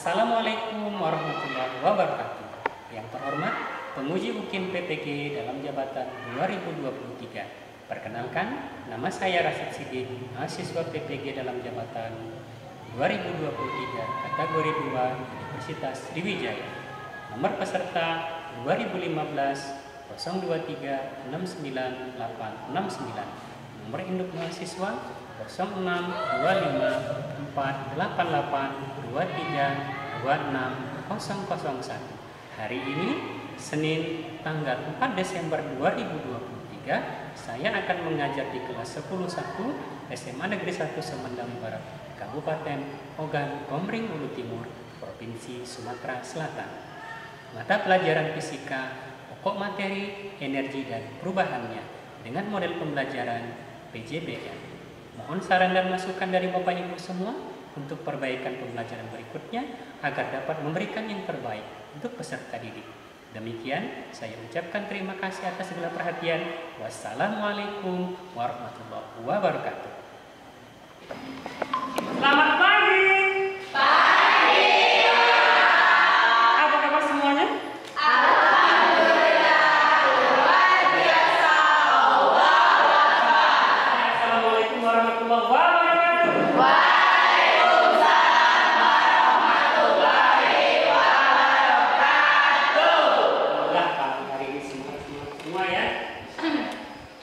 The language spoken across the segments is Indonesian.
Assalamualaikum warahmatullahi wabarakatuh. Yang terhormat, penguji UKIM PPG dalam jabatan 2023. Perkenalkan, nama saya Rasid Siddiq, mahasiswa PPG dalam jabatan 2023, kategori 2, Universitas Sriwijaya. Nomor peserta 2015 023 69869. Nomor induk mahasiswa 06 25 488 23 26 001. Hari ini Senin tanggal 4 Desember 2023, saya akan mengajar di kelas 10-1 SMA Negeri 1 Semendang Barat, Kabupaten Ogan Komering Ulu Timur, Provinsi Sumatera Selatan. Mata pelajaran fisika, pokok materi, energi dan perubahannya dengan model pembelajaran PJBN. Mohon saran dan masukan dari Bapak Ibu semua untuk perbaikan pembelajaran berikutnya agar dapat memberikan yang terbaik untuk peserta didik. Demikian, saya ucapkan terima kasih atas segala perhatian. Wassalamualaikum warahmatullahi wabarakatuh. Selamat pagi. Pagi. Apa kabar semuanya? Alhamdulillah, luar biasa. Assalamualaikum warahmatullahi wabarakatuh. Waalaikumsalam warahmatullahi wabarakatuh. Alhamdulillah, pagi hari ini semua ya.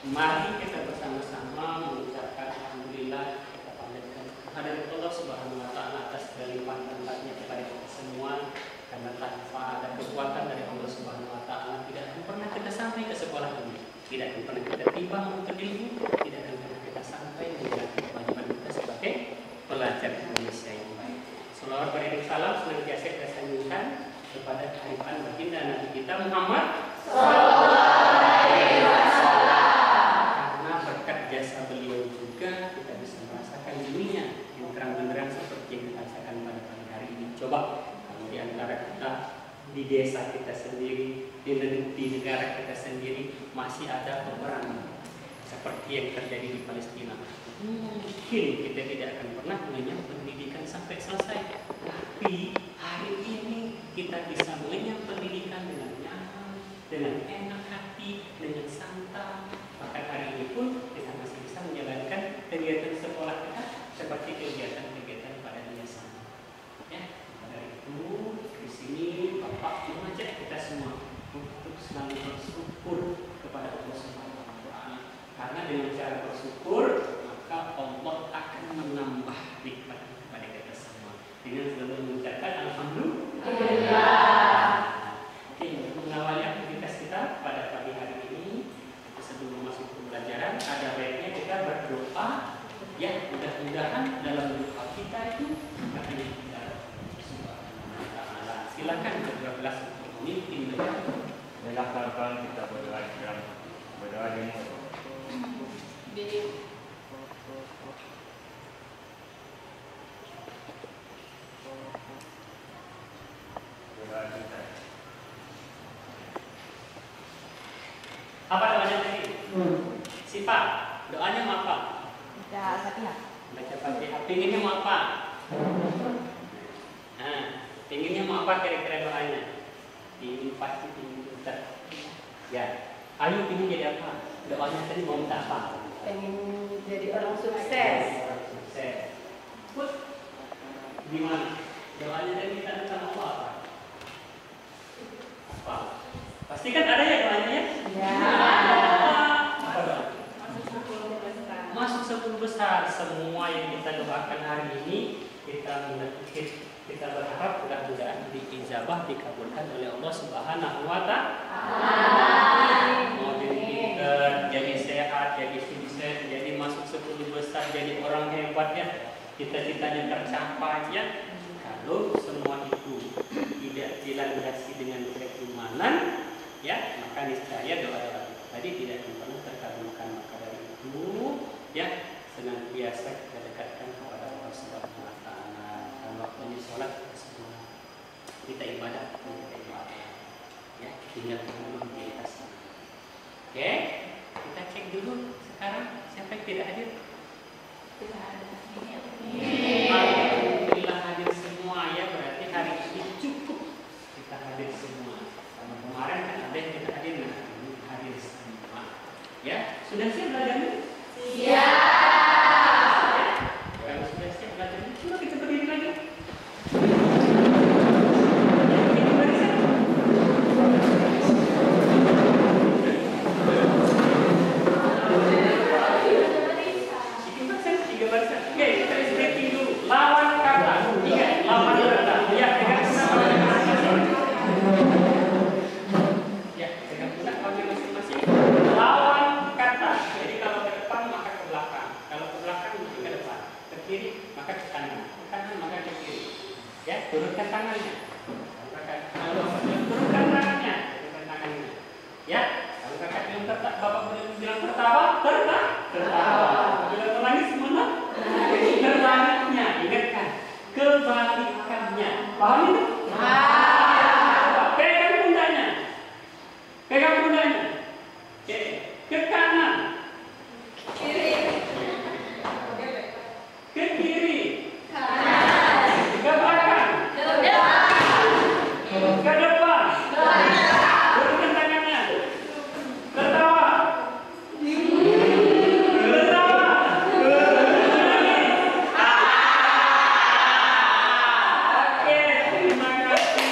Mari kita bersama-sama mengucapkan alhamdulillah, kita panjatkan kehadirat Allah Subhanahu wa taala atas kelimpahan-Nya kepada kita semua, karena tanpa ada kekuatan dari Allah Subhanahu wa taala tidak akan pernah kita sampai ke sekolah ini, tidak akan pernah kita tiba menuntut ilmu, tidak akan pernah kita sampai menjalankan kewajiban kita sebagai pelajar Indonesia yang baik. Selawat beriring salam senantiasa kita sanjungkan kepada kearifan baginda Nabi kita Muhammad karena berkat jasa beliau juga kita bisa merasakan dunia yang terang-benderang seperti yang kita rasakan pada pagi hari ini. Coba kalau di antara kita, di desa kita sendiri, di negara kita sendiri masih ada peperangan seperti yang terjadi di Palestina, mungkin kita tidak akan pernah mengenyam pendidikan sampai selesai. Tapi hari ini kita bisa mengenyam pendidikan dengan nyaman, dengan enak hati, dengan santai. Bahkan hari ini pun kita masih bisa menjalankan kegiatan sekolah kita seperti kegiatan-kegiatan pada biasanya. Ya, dari itu di sini Bapak mengajak kita semua untuk selalu bersyukur kepada Allah Subhanahu wa taala. Karena dengan cara bersyukur maka Allah akan menambah nikmat kepada kita semua. Dengan selalu mengucapkan alhamdulillah. Oke, untuk mengawali aktivitas kita pada pagi hari ini, sebelum masuk ke pembelajaran, ada baiknya kita berdoa. Ya, mudah-mudahan dalam doa kita itu akan kita Subhanahu wa taala. Silakan berdoa untuk memimpin doa. Silakan kita berdoa dulu. Apa doanya tadi? Siapa? Doanya mau apa? Baca Fatihah. Baca Fatihah. Pinginnya mau apa? Nah, pinginnya mau apa kira-kira doanya? Pingin pasti pingin dokter. Ya. Ayo pingin jadi apa? Doanya tadi mau minta apa? Pengen jadi orang sukses. Sukses. Put. Gimana? Doanya tadi kita minta apa? Apa? Pasti kan ada ya doanya ya? Ya. Apa doa? Masuk 10 besar. Semua yang kita doakan hari ini kita berharap mudah-mudahan diijabah, dikabulkan oleh Allah Subhanahu wa taala. Mau jadi pinter, jadi sehat, jadi sukses, jadi masuk 10 besar, jadi orang hebat ya, cita-citanya tercapai ya. Kalau semua itu tidak dilandasi dengan keimanan, ya, maka niscaya doa-doa kita tadi tidak akan pernah terkabulkan. Maka dari itu, ya, senantiasa kita dekatkan kepada Allah Subhanahu wa taala. Dan waktunya sholat kita ibadah, ya, tinggal memang di atas. Oke, kita cek dulu sekarang siapa yang tidak hadir. Alhamdulillah hadir semua ya, berarti hari Sudah siap belajarnya? Siap. Kalau sudah siap belajarnya, coba kita berdiri lagi. Tiga barisan. Oke, kita stretching dulu. Lawan kata. Ingat, lawan kata. Ya, pegang masing-masing. Ya, pegang masing-masing. Lawan kata. Jadi kalau ke depan maka ke belakang. Kalau ke belakang maka ke depan. Ke kiri maka ke kanan. Ke kanan maka ke kiri. Ya, turunkan tangannya. Turunkan tangannya. Turunkan tangannya. Ya, kalau kakak bilang bapak bilang tertawa, tertawa. Bila menangis mana? Kebaliknya, ingatkan. Kebalikannya. Paham itu? Pegang pundaknya. Pegang pundaknya. Oke. Ke kanan. Ke kiri. Ke belakang. Ke depan. Turunkan tangannya. Tertawa. Oke, terima kasih.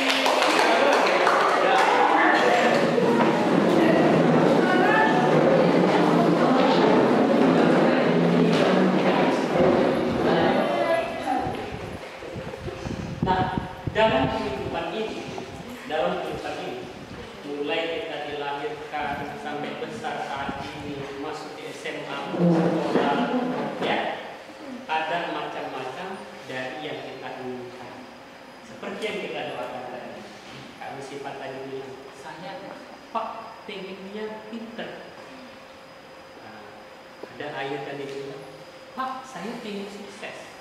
Nah, dalam kehidupan ini, mulai kita dilahirkan sampai besar saat ini, masuk di SMA, sekolah, ya, ada macam-macam dari yang kita inginkan. Seperti yang kita doakan tadi. Kami sifat tadi bilang, saya Pak pengennya pinter. Nah, ada ayat tadi bilang, Pak saya pengen sukses.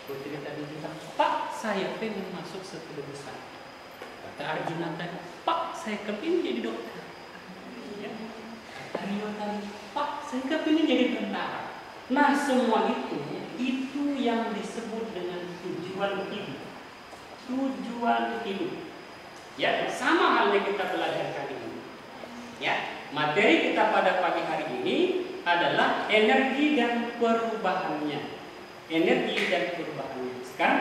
Putri tadi bilang, Pak saya pengen masuk sekolah besar. Kata Arjuna tadi, Pak saya kepingin jadi dokter. Ya. Kata Rio tadi, Pak saya kepingin jadi tentara. Nah semua itu yang disebut dengan tujuan hidup. Tujuan hidup. Ya, sama halnya kita belajar kali ini. Ya, materi kita pada pagi hari ini adalah energi dan perubahannya. Energi dan perubahannya. Sekarang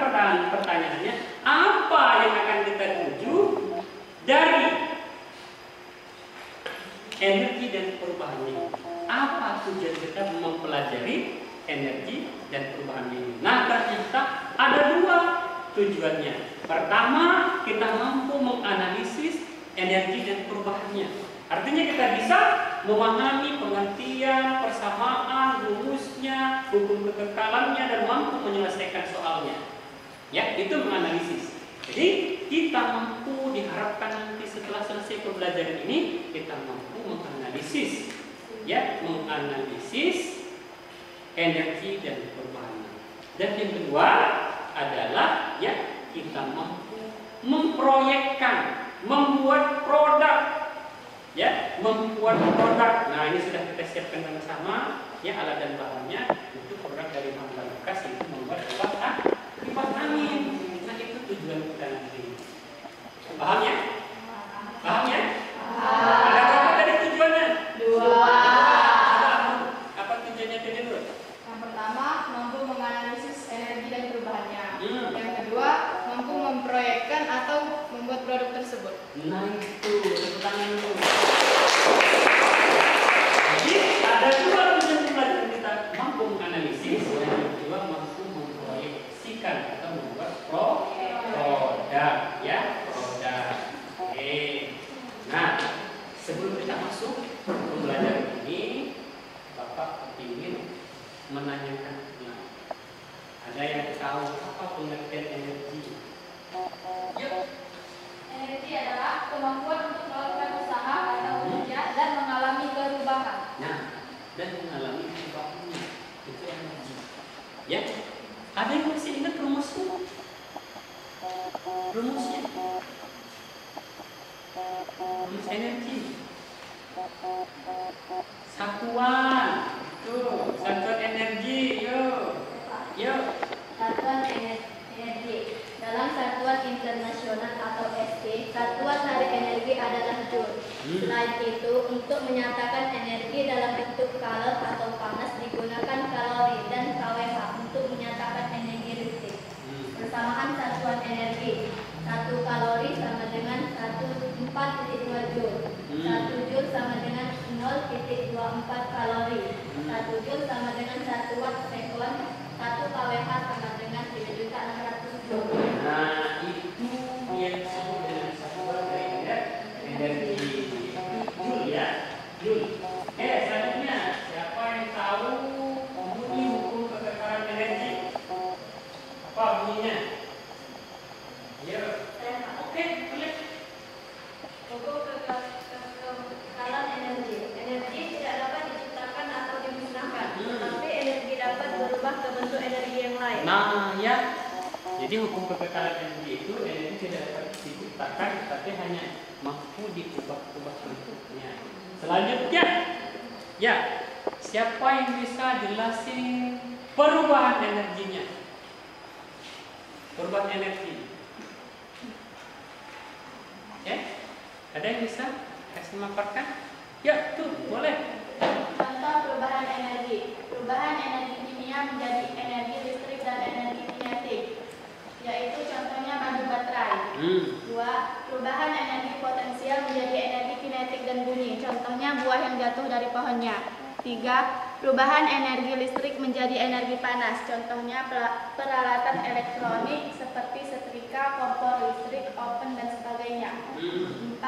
pertanyaannya, apa yang akan kita tuju dari energi dan perubahannya? Apa tujuan kita mempelajari energi dan perubahannya ini? Nah, ternyata ada dua tujuannya. Pertama, kita mampu menganalisis energi dan perubahannya. Artinya kita bisa memahami pengertian, persamaan, rumusnya, hukum kekekalannya, dan mampu menyelesaikan soalnya. Ya, itu menganalisis. Jadi kita mampu, diharapkan nanti setelah selesai pembelajaran ini kita mampu menganalisis, ya, menganalisis energi dan perubahannya. Dan yang kedua adalah, ya, kita mampu memproyekkan, membuat produk. Ya, membuat produk. Nah, ini sudah kita siapkan sama-sama, ya, alat dan bahannya. Itu produk dari Mahkamah Bekas itu membuat kipas angin. Nah, itu tujuan kita nanti. Paham ya? Paham ya? Ada berapa tadi tujuannya? 2. Apa tujuannya tadi dulu? Yang pertama, mampu menganalisis energi dan perubahannya. Yang kedua, mampu memproyekkan atau membuat produk tersebut. Nah, itu tepuk tangan dulu. Jadi ada dua tujuan pembelajaran kita, mampu menganalisis, dan yang kedua mampu memproyeksikan atau membuat produk, ya, produk. Oke. Nah, sebelum kita masuk pembelajaran ini, Bapak ingin menanyakan, ada yang tahu apa pengertian energi? Yuk. Energi adalah kemampuan untuk melakukan usaha atau kerja dan mengalami perubahan. Nah, dan mengalami perubahannya, itu energi. Ya, ada yang masih ingat rumusnya? Rumusnya, rumus energi. Satuan, tuh, satuan energi, yuk. Satuan energi. Dalam satuan internasional atau SI, satuan hari energi adalah Joule. Selain itu, untuk menyatakan energi dalam bentuk kalor atau panas digunakan kalori dan kWh untuk menyatakan energi listrik. Persamaan satuan energi. 1 kalori sama dengan 4,2 Joule. 1 Joule sama dengan 0,24 kalori. 1 Joule sama dengan 1 watt sekon. 1 kWh sama dengan 3.600 Joule. Nah, itu yang disebut dengan satuan dari energi Joule ya. Joule. Selanjutnya, siapa yang tahu bunyi hukum kekekalan energi? Apa bunyinya? Ya. Oke, boleh. Hukum kekekalan energi. Energi tidak dapat diciptakan atau dimusnahkan, tetapi energi dapat berubah ke bentuk energi yang lain. Nah, ya. Jadi hukum kekekalan energi itu energi tidak dapat diciptakan, tapi hanya mampu diubah-ubah bentuknya. Selanjutnya, ya, siapa yang bisa jelasin perubahan energinya? Perubahan energi. Ya, ada yang bisa kasih memaparkan? Ya, tuh, boleh. Contoh perubahan energi. Perubahan energi kimia menjadi energi listrik dan energi kinetik, yaitu contohnya bagi baterai. 2. Perubahan energi potensial menjadi energi kinetik dan bunyi, contohnya buah yang jatuh dari pohonnya. 3. Perubahan energi listrik menjadi energi panas, contohnya peralatan elektronik seperti setrika, kompor listrik, oven, dan sebagainya. 4.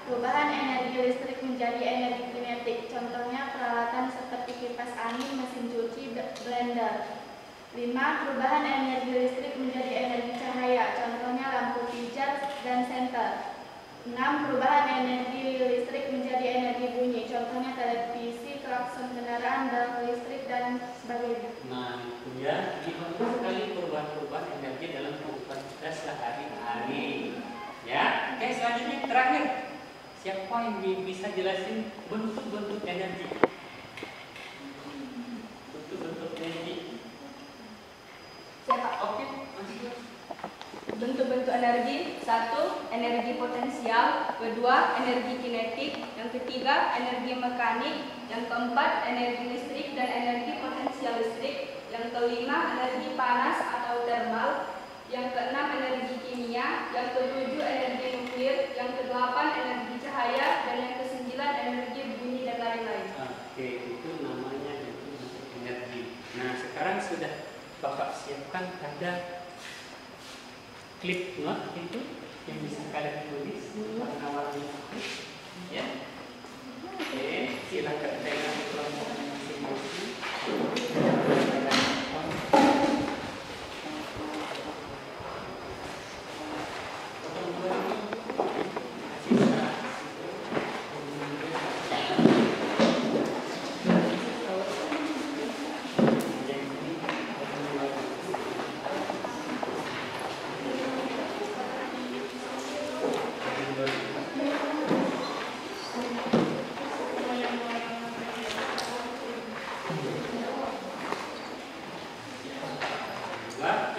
Perubahan energi listrik menjadi energi kinetik, contohnya peralatan seperti kipas angin, mesin cuci, blender. 5. Perubahan energi listrik menjadi energi cahaya, contohnya lampu pijar dan senter. 6. Perubahan energi listrik menjadi energi bunyi, contohnya televisi, klakson kendaraan, bel listrik, dan sebagainya. Nah, itu ya, banyak sekali perubahan-perubahan energi dalam kehidupan kita sehari-hari. Ya, oke, selanjutnya terakhir. Siapa yang bisa jelasin bentuk-bentuk energi? Bentuk-bentuk energi. Siapa? Oke, masuk. Bentuk-bentuk energi. 1. Energi potensial. 2. Energi kinetik. Yang ketiga, energi mekanik. Yang keempat, energi listrik dan energi potensial listrik. Yang kelima, energi panas atau thermal. Yang keenam, energi kimia. Yang ketujuh, energi nuklir. Yang kedelapan, energi cahaya. Dan yang kesembilan, energi bunyi dan lain-lain. Oke, itu namanya bentuk energi. Nah, sekarang sudah Bapak siapkan ada klip note itu yang bisa kalian tulis warna-warni ya. Oke, silakan pegang kelompok masing-masing.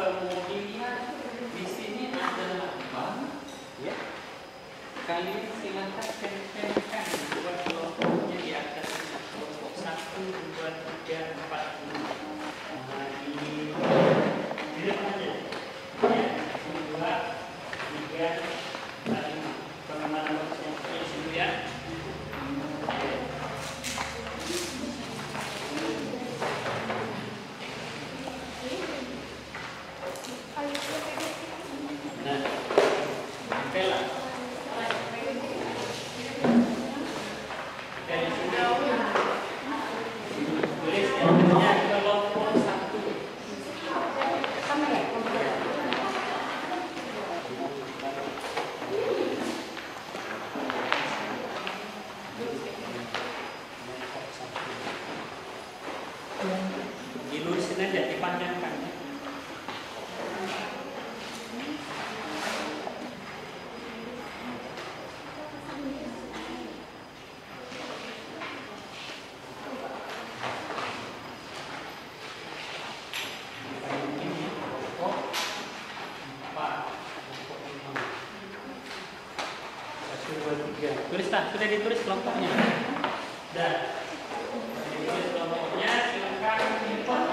Kemudian di sini ada bank, ya. Kalian silakan tempelkan dua kelompoknya di atasnya. Kelompok 1, 2, 3, 4, 5. Nah, ini di depan aja. Ya, 2, 3, 4, 5. Bagaimana maksudnya? Di sini ya. Nah, tempellah. Dari sini tulis yang kelompok 1. Dilurusin aja, dipanjangkan. Tulis Ditulislah, sudah ditulis kelompoknya. Dan ditulis kelompoknya, silakan input.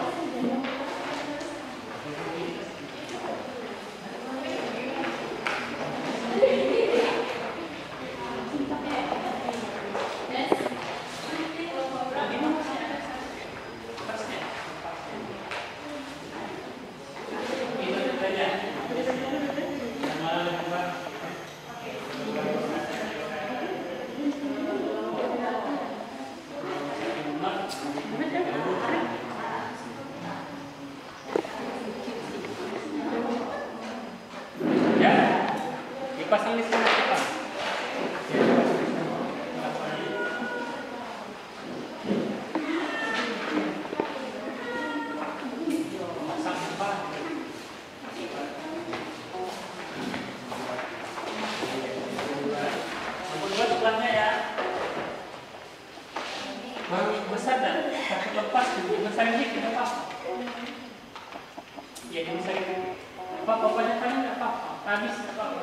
Pasang di sana Pak. Pasang Pak. Nomor 2 sebelahnya ya. Baru besar dah. Takut lepas besar ini kita apa? Ya besar ini. Apa-apanya kan enggak apa-apa. Habis apa-apa.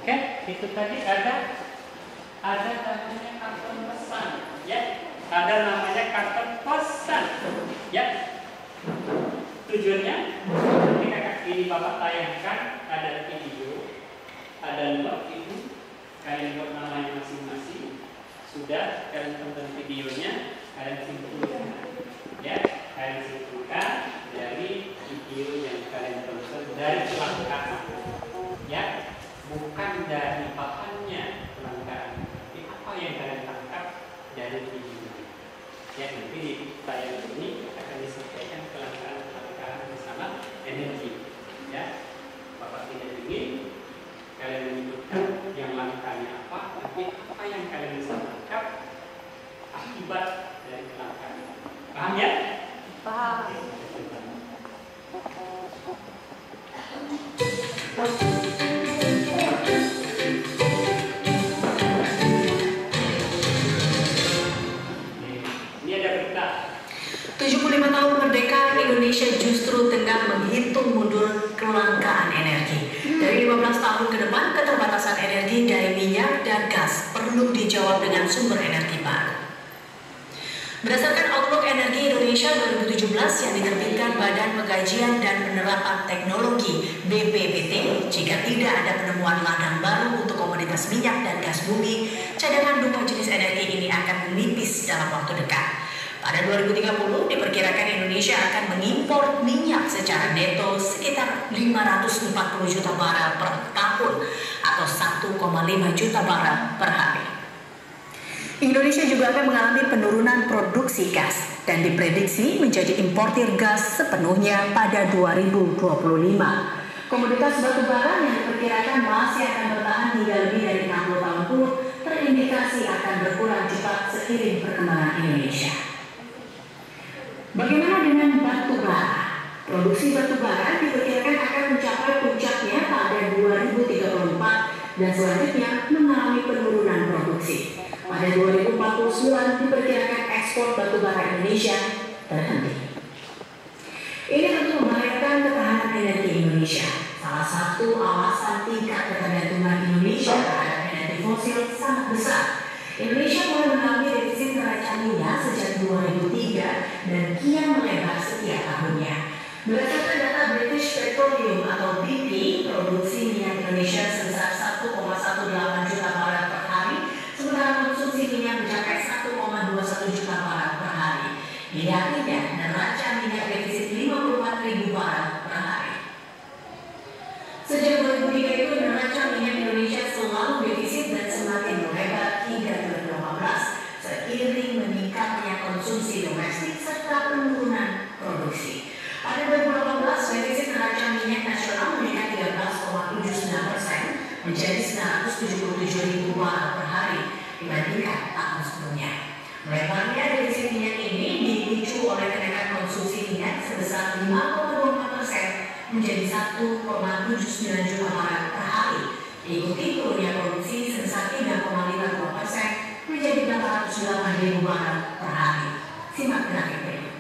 Oke, itu tadi ada namanya karton pesan, ya. Ada namanya karton pesan, ya. Tujuannya ketika ini Bapak tayangkan ada video, ada note itu, kalian buat namanya masing-masing. Sudah kalian tonton videonya, kalian simpulkan, ya. Kalian simpulkan dari video yang kalian tonton dari kelangkaan, ya. Bukan dari papannya kelangkaan, tapi apa yang kalian tangkap dari video. Ya, nanti di tayangan ini akan disampaikan kelangkaan bersama energi. Ya, Bapak tidak ingin kalian menyebutkan yang langkahnya apa, tapi apa yang kalian bisa tangkap akibat dari kelangkaan. Paham ya? Paham. Ini ada berita. 75 tahun merdeka, Indonesia justru tengah menghitung mundur kelangkaan energi. Dari 15 tahun ke depan, keterbatasan energi dari minyak dan gas perlu dijawab dengan sumber energi baru. Berdasarkan Outlook Energi Indonesia 2017 yang diterbitkan Badan Pengkajian dan Penerapan Teknologi BPPT, jika tidak ada penemuan ladang baru untuk komoditas minyak dan gas bumi, cadangan dua jenis energi ini akan menipis dalam waktu dekat. Pada 2030 diperkirakan Indonesia akan mengimpor minyak secara neto sekitar 540 juta barel per tahun atau 1,5 juta barel per hari. Indonesia juga akan mengalami penurunan produksi gas dan diprediksi menjadi importir gas sepenuhnya pada 2025. Komoditas batu bara yang diperkirakan masih akan bertahan hingga lebih dari 60 tahun pun terindikasi akan berkurang cepat seiring perkembangan Indonesia. Bagaimana dengan batu bara? Produksi batu bara diperkirakan akan mencapai puncaknya pada 2034 dan selanjutnya mengalami penurunan produksi. Pada 2049 diperkirakan ekspor batu bara Indonesia terhenti. Ini tentu membahayakan ketahanan energi Indonesia. Salah satu alasan tingkat ketergantungan Indonesia terhadap energi fosil sangat besar. Indonesia mulai mengalami defisit neraca minyak sejak 2003 dan kian melebar setiap tahunnya. Berdasarkan data British Petroleum atau BP, produksi minyak Indonesia sebesar 1,18 juta barel per hari, sementara konsumsi minyak mencapai 1,21 juta barel per hari. Ini artinya neraca minyak defisit 54.000 barel per hari. Sejak 2003 itu neraca minyak Indonesia selalu defisit dan semakin melebar hingga 2015 seiring meningkatnya konsumsi domestik serta penurunan produksi. Pada 2018 defisit neraca minyak nasional meningkat 13,79% menjadi 977.000 barel per hari dibandingkan tahun sebelumnya. Melebarnya defisit minyak ini dipicu oleh kenaikan konsumsi minyak sebesar 5,24% menjadi 1,79 juta barel per hari, diikuti turunnya produksi sebesar 3,52% menjadi 808.000 barel per hari. Simak grafik berikut.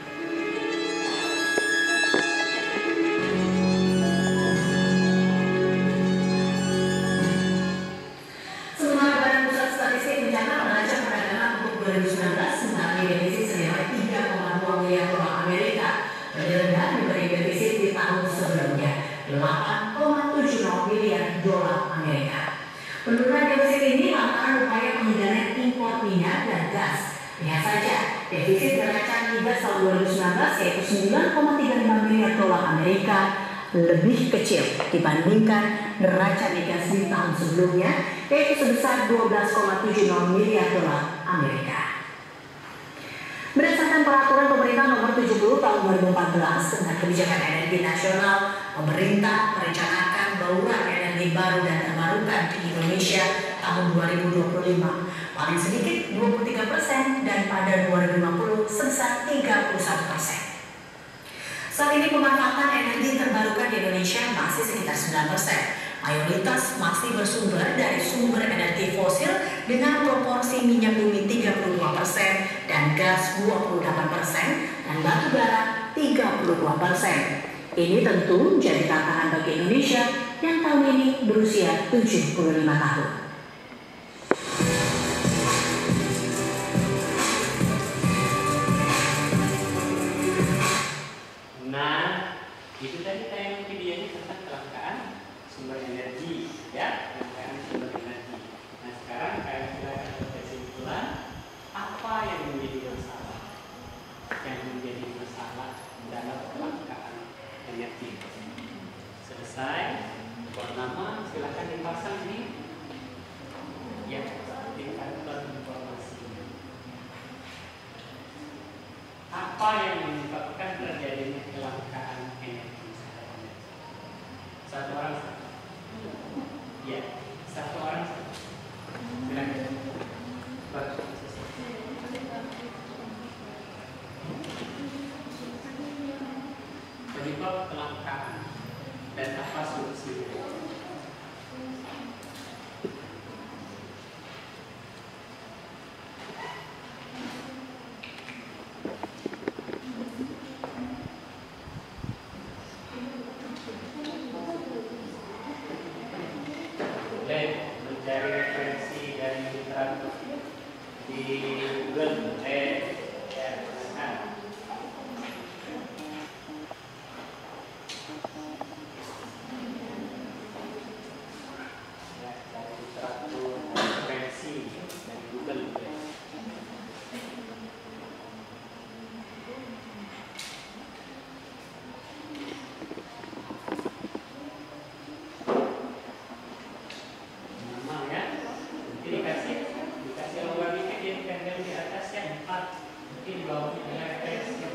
Sementara Badan Pusat Statistik mencatat neraca perdagangan untuk 2019 mengalami defisit senilai 3,2 miliar dolar Amerika, lebih rendah dibanding defisit di tahun sebelumnya, 8,70 miliar dolar Amerika. Penurunan defisit ini lantaran upaya pengendalian impor minyak dan gas. Lihat saja, defisit neraca migas tahun 2019 yaitu 9,35 miliar dolar Amerika lebih kecil dibandingkan neraca migas di tahun sebelumnya yaitu sebesar 12,70 miliar dolar Amerika. Berdasarkan peraturan pemerintah nomor 70 tahun 2014 tentang kebijakan energi nasional, pemerintah merencanakan bauran energi baru dan terbarukan di Indonesia tahun 2025 paling sedikit 23% dan pada 2050 sebesar 31%. Saat ini pemanfaatan energi terbarukan di Indonesia masih sekitar 9%. Mayoritas masih bersumber dari sumber energi fosil dengan proporsi minyak bumi 32% dan gas 28% dan batu bara 32%. Ini tentu menjadi tantangan bagi Indonesia yang tahun ini berusia 75 tahun. Nah, itu tadi tayangan videonya tentang kelangkaan sumber energi, ya, kelangkaan sumber energi. Nah, sekarang kalian silakan berkesimpulan apa yang menjadi masalah, dalam kelangkaan energi. Selesai, buat nama silakan dipasang di kantor informasi. Apa yang menyebabkan terjadinya kelangkaan energi? Satu orang satu. Ya, satu orang satu. Silakan. Penyebab kelangkaan dan apa solusinya? Mencari referensi dari literatur di Google, dikasih lowar dikit ya, pendel di atas ya 4, mungkin di bawahnya ada referensi.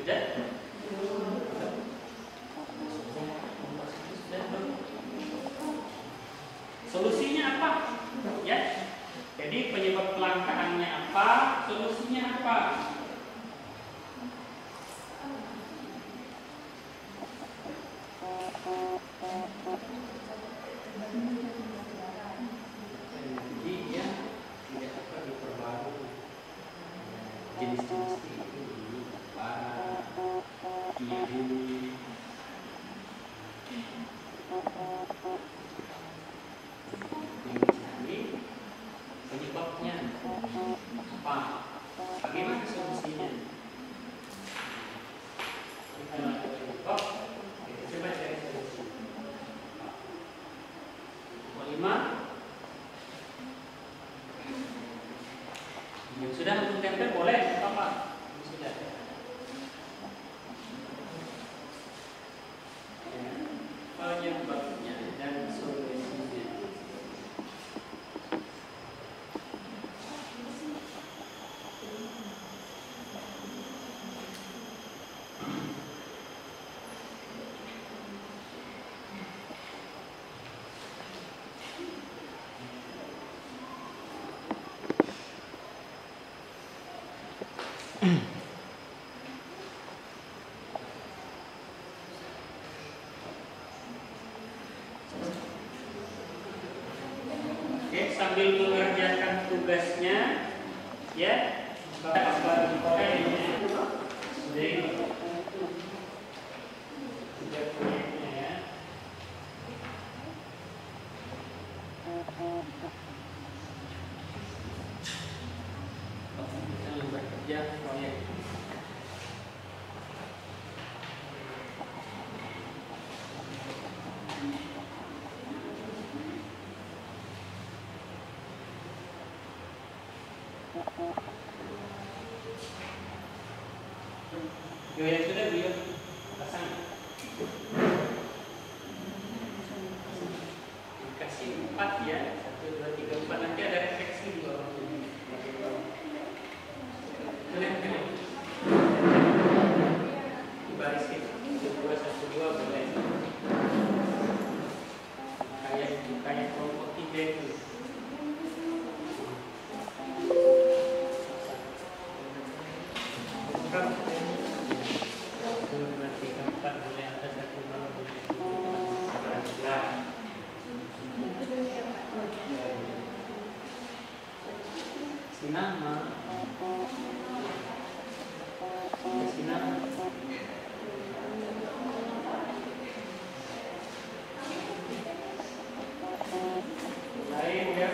Sudah? Solusinya apa? Ya. Jadi penyebab kelangkaannya apa? Solusinya apa? Jadi ya tidak dapat diperbarui jenis-jenis itu bara, biru. Ini penyebabnya apa? Bagaimana solusinya? Kita lihat penyebab, kita coba cari solusi. Kelima, yang sudah untuk tempel boleh, apa? Sudah. Penyebabnya dan solusinya. Oke, sambil mengerjakan tugasnya, ya, Bapak baru ini sudah punya ya. Yang sudah beliau pasang. Kasih 4 ya, 1, 2, 3, 4. Nanti ada refleksi di bawah. Barisin 2, 1, 2 boleh. Kayak kelompok 3 itu. 4 boleh ada 1 bawah. Sinama. Sinama. Lain ya.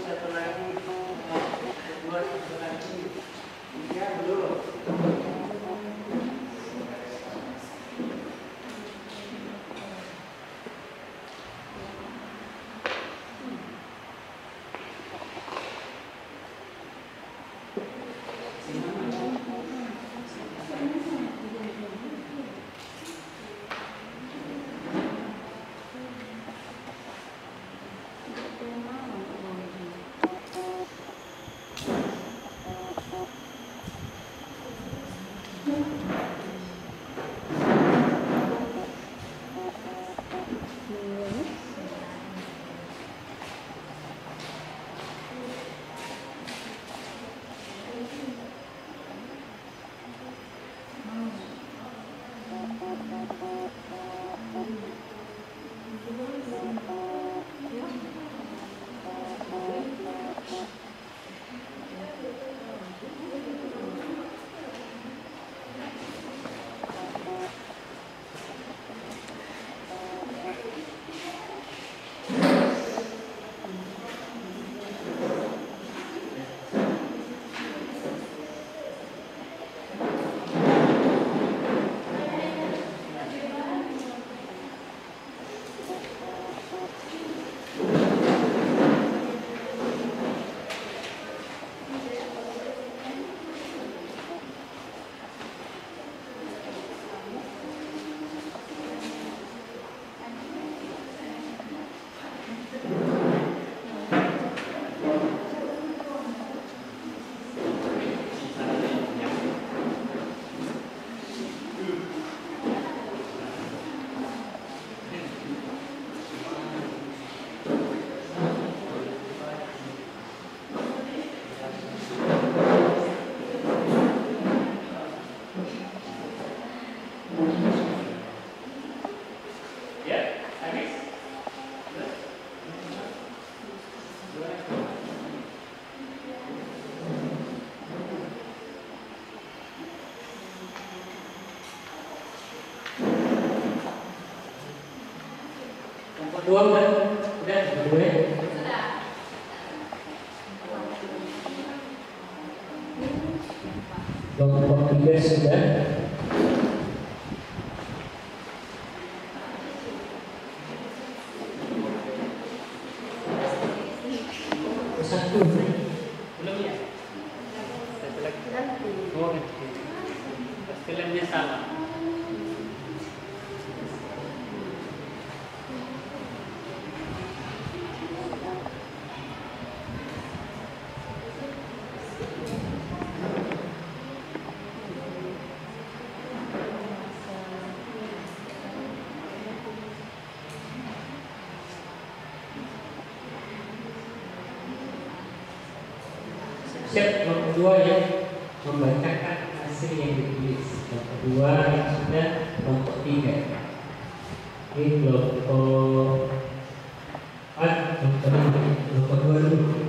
Satu lagi, 2, 1 lagi, 3 belum. Dua udah dua ya. Kelompok 3 sudah. Satu belum ya? Satu lagi. Oh, pastilannya sama. Siap, nomor 2 yang membacakan hasil yang ditulis. Nomor 2 yang sudah, nomor 3. Ini kelompok nomor 2 dulu.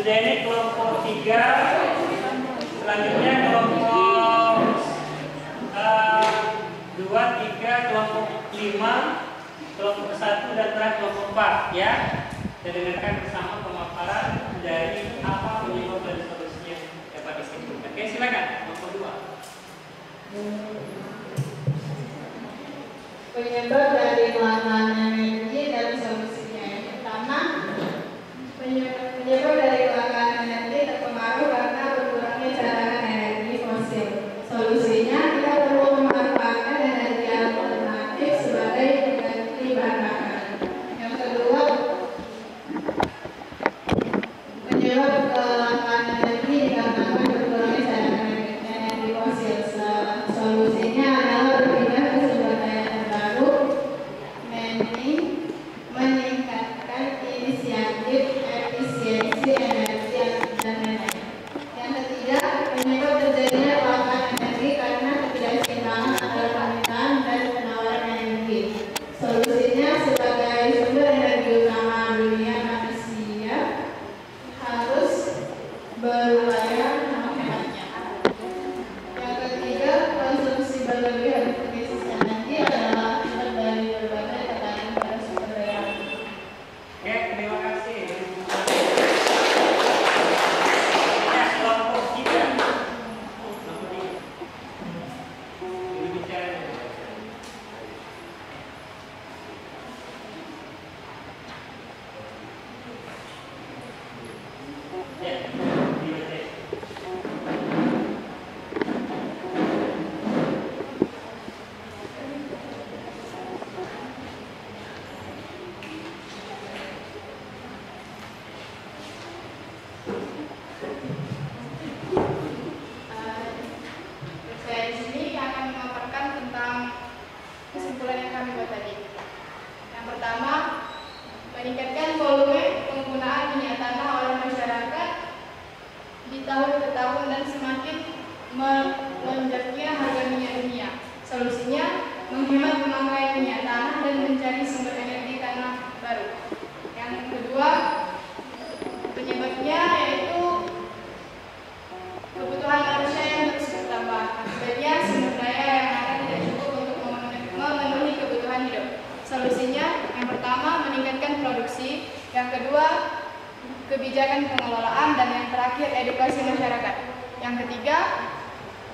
Sudah ini kelompok 3. Selanjutnya kelompok 2, 3, kelompok 5, kelompok 1 dan terakhir kelompok 4 ya. Kita dengarkan bersama pemaparan dari apa penyebab dan solusinya dapat disimpulkan. Oke, silakan kelompok 2. Penyebab dari kelangkaan energi dan solusinya. Yang pertama, penyebab dari kelangkaan energi terpengaruh karena berkurangnya cadangan energi fosil. Solusinya, kita perlu memanfaatkan energi alternatif sebagai pengganti bahan bakar. Yang kedua, penyebab kelangkaan energi dikarenakan berkurangnya cadangan energi fosil. Solusinya adalah berpindah ke sumber daya terbaru, meningkatkan inisiatif efisiensi energi dan lain-lain. Yang ketiga, penyebab terjadinya kelangkaan energi karena ketidakseimbangan antara permintaan dan penawaran energi. Solusinya, sebagai sumber energi utama dunia, manusia harus berupaya menghematnya. Yang ketiga, konsumsi berlebihan krisis energi adalah akibat dari berbagai tekanan pada sumber daya. Oke, terima kasih. Ya, kelompok 3. Kelompok 3. Ini bicara. Ya, dibaca. Saya di sini akan memaparkan tentang kesimpulan yang kami buat tadi. Yang pertama, meningkatkan volume penggunaan minyak tanah oleh masyarakat di tahun ke tahun dan semakin melonjaknya harga minyak dunia. Solusinya, menghemat pemakaian minyak tanah dan mencari sumber energi tanah baru. Yang kedua, penyebabnya yaitu kebutuhan manusia yang terus bertambah. Akibatnya sumber daya yang ada tidak cukup untuk memenuhi kebutuhan hidup. Solusinya, yang pertama meningkatkan produksi, yang kedua kebijakan pengelolaan, dan yang terakhir edukasi masyarakat. Yang ketiga,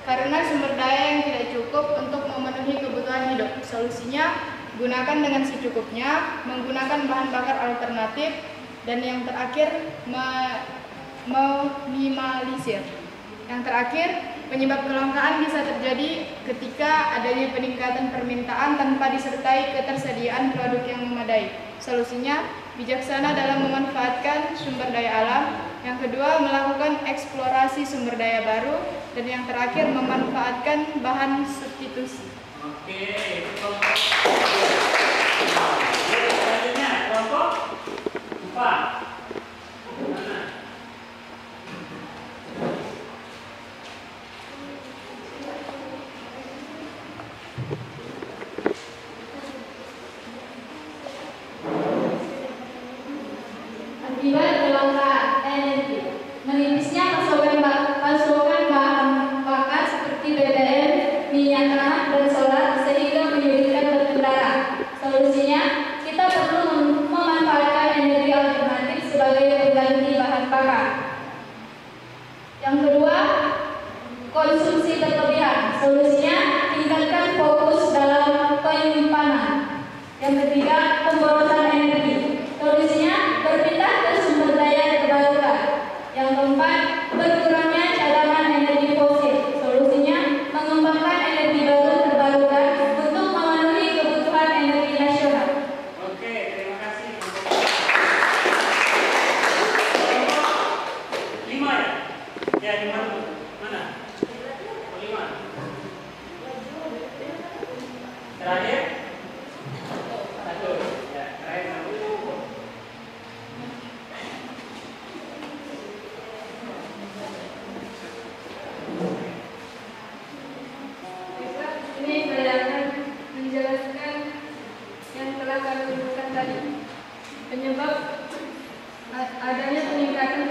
karena sumber daya yang tidak cukup untuk memenuhi kebutuhan hidup. Solusinya, gunakan dengan secukupnya, menggunakan bahan bakar alternatif, dan yang terakhir meminimalisir. Yang terakhir, penyebab kelangkaan bisa terjadi ketika adanya peningkatan permintaan tanpa disertai ketersediaan produk yang memadai. Solusinya, bijaksana dalam memanfaatkan sumber daya alam. Yang kedua, melakukan eksplorasi sumber daya baru. Dan yang terakhir, memanfaatkan bahan substitusi. Oke, itu kelompok 3. Selanjutnya kelompok 4. Mana? Akibat kelangkaan energi, menipisnya pasokan bahan bakar seperti BBM, minyak tanah, dan solar sehingga menyulitkan berkendara. Solusinya, kita perlu memanfaatkan energi alternatif sebagai pengganti bahan bakar. Yang kedua, konsumsi berlebihan. Solusinya, tingkatkan fokus dalam penyimpanan. Yang ketiga, pemborosan energi. Solusinya, berpindah ke sumber daya terbarukan. Yang keempat, berkurangnya cadangan energi fosil. Solusinya, mengembangkan energi baru terbarukan untuk memenuhi kebutuhan energi nasional. Oke, terima kasih. Kelompok 5 ya? Ya, di mana? Mana? Oh, 5. Terakhir? 1. Ya, terakhir 1. Ini saya akan menjelaskan yang telah kami sebutkan tadi. Penyebab adanya peningkatan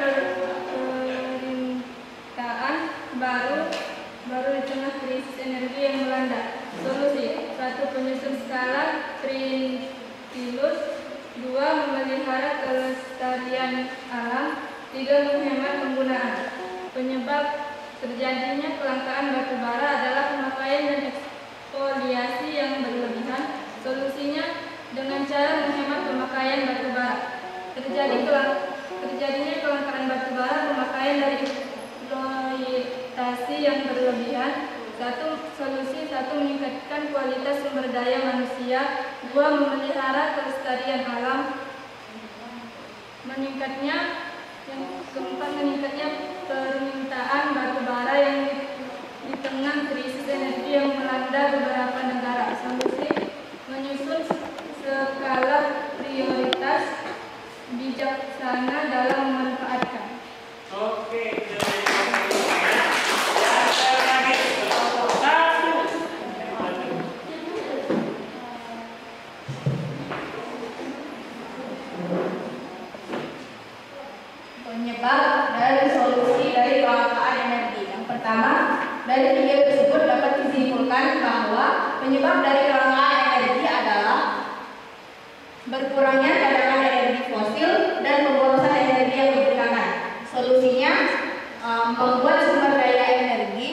energi yang melanda. Solusi: 1. Penyusun skala Trintilus. 2. Memelihara kelestarian alam. 3. Menghemat penggunaan. Penyebab terjadinya kelangkaan batu bara adalah pemakaian dan eksfoliasi yang berlebihan. Solusinya dengan cara menghemat pemakaian batu bara. Terjadinya kelangkaan batu bara pemakaian dari eksploitasi yang berlebihan. 1. Solusi: 1. Meningkatkan kualitas sumber daya manusia. 2. Memelihara kelestarian alam. Yang keempat, meningkatnya permintaan batu bara yang di tengah krisis energi yang melanda beberapa negara. Solusi: menyusun skala prioritas bijaksana dalam memanfaatkan. Oke, penyebab dari solusi dari kelangkaan energi. Yang pertama, dari tiga tersebut dapat disimpulkan bahwa penyebab dari kelangkaan energi adalah berkurangnya cadangan energi fosil dan pemborosan energi yang digunakan. Solusinya membuat sumber daya energi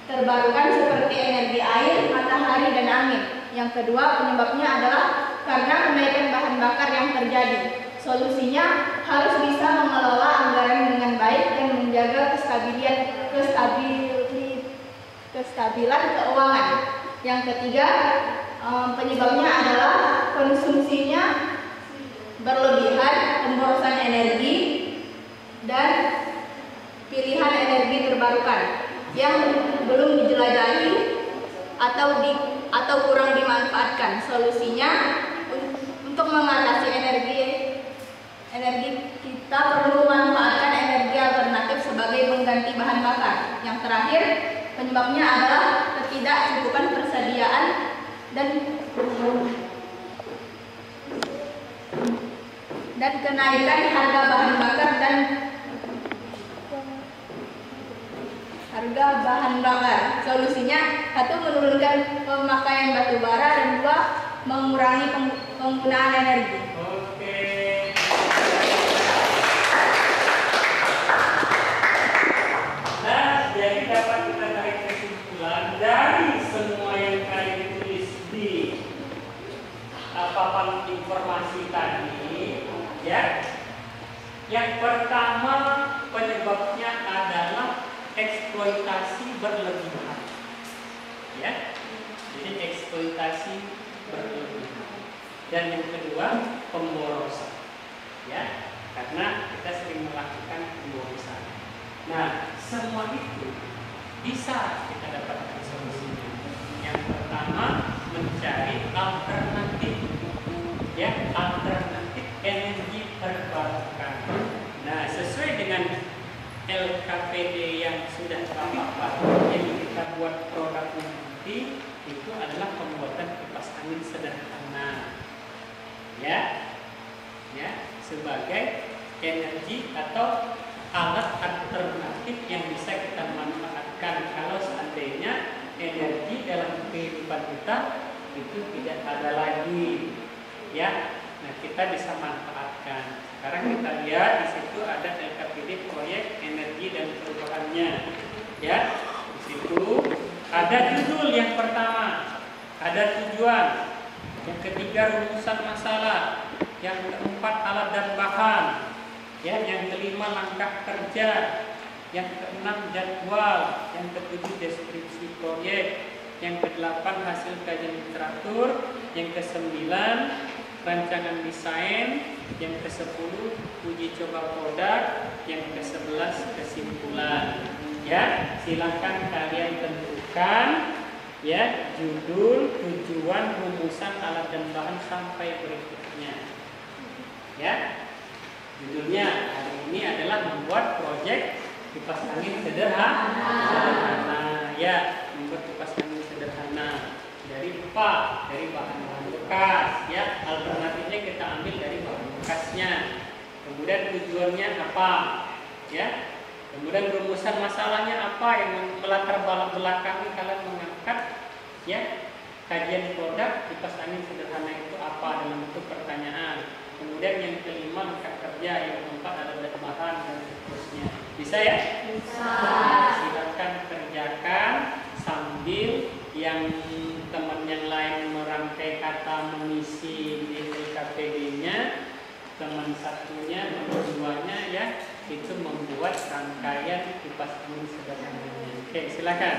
terbarukan seperti energi air, matahari, dan angin. Yang kedua, penyebabnya adalah karena kenaikan bahan bakar yang terjadi. Solusinya harus bisa mengelola anggaran dengan baik dan menjaga kestabilan keuangan. Yang ketiga, penyebabnya adalah konsumsinya berlebihan, pemborosan energi, dan pilihan energi terbarukan yang belum dijelajahi atau kurang dimanfaatkan. Solusinya untuk mengatasi energi kita perlu memanfaatkan energi alternatif sebagai pengganti bahan bakar. Yang terakhir, penyebabnya adalah ketidakcukupan persediaan dan kenaikan harga bahan bakar Solusinya: 1. Menurunkan pemakaian batu bara, dan 2. Mengurangi penggunaan energi. Oke. Nah, jadi dapat kita tarik kesimpulan dari semua yang kalian tulis di papan informasi tadi, ya. Yang pertama, penyebabnya adalah eksploitasi berlebihan, ya. Jadi eksploitasi berlebihan. Dan yang kedua, pemborosan, ya, karena kita sering melakukan pemborosan. Nah, semua itu bisa kita dapatkan solusinya. Yang pertama, mencari alternatif, ya, alternatif energi terbarukan. Nah, sesuai dengan LKPD yang sudah Bapak yang kita buat produknya nanti, itu adalah pembuatan kipas angin sederhana, ya, sebagai energi atau alat alternatif yang bisa kita manfaatkan kalau seandainya energi dalam kehidupan kita itu tidak ada lagi, ya. Nah, kita bisa manfaatkan. Sekarang kita lihat di situ ada LKPD proyek energi dan perubahannya, ya. Di situ ada judul yang pertama, ada tujuan, yang ketiga rumusan masalah, yang keempat alat dan bahan, ya, yang kelima langkah kerja, yang keenam jadwal, yang ketujuh deskripsi proyek, yang kedelapan hasil kajian literatur, yang kesembilan rancangan desain, yang ke-10 uji coba produk, yang ke-11 kesimpulan. Ya, silakan kalian tentukan, ya, judul, tujuan, rumusan, alat dan bahan sampai berikutnya. Ya, judulnya hari ini adalah membuat proyek kipas angin sederhana. Ya, membuat kipas angin sederhana dari bahan-bahan bekas, ya. Alternatifnya kita ambil dari bahan bekasnya. Kemudian tujuannya apa, ya? Kemudian rumusan masalahnya apa yang melatar belakangi kalian mengangkat ya kajian produk kipas angin sederhana itu apa dalam bentuk pertanyaan. Kemudian yang kelima lengkap kerja, yang keempat ada bahan dan seterusnya. Bisa ya? Bisa. Silakan kerjakan sambil yang teman yang lain merangkai kata mengisi di LKPD-nya, teman satunya, teman duanya ya itu membuat rangkaian kipas angin sederhananya. Oke, silakan.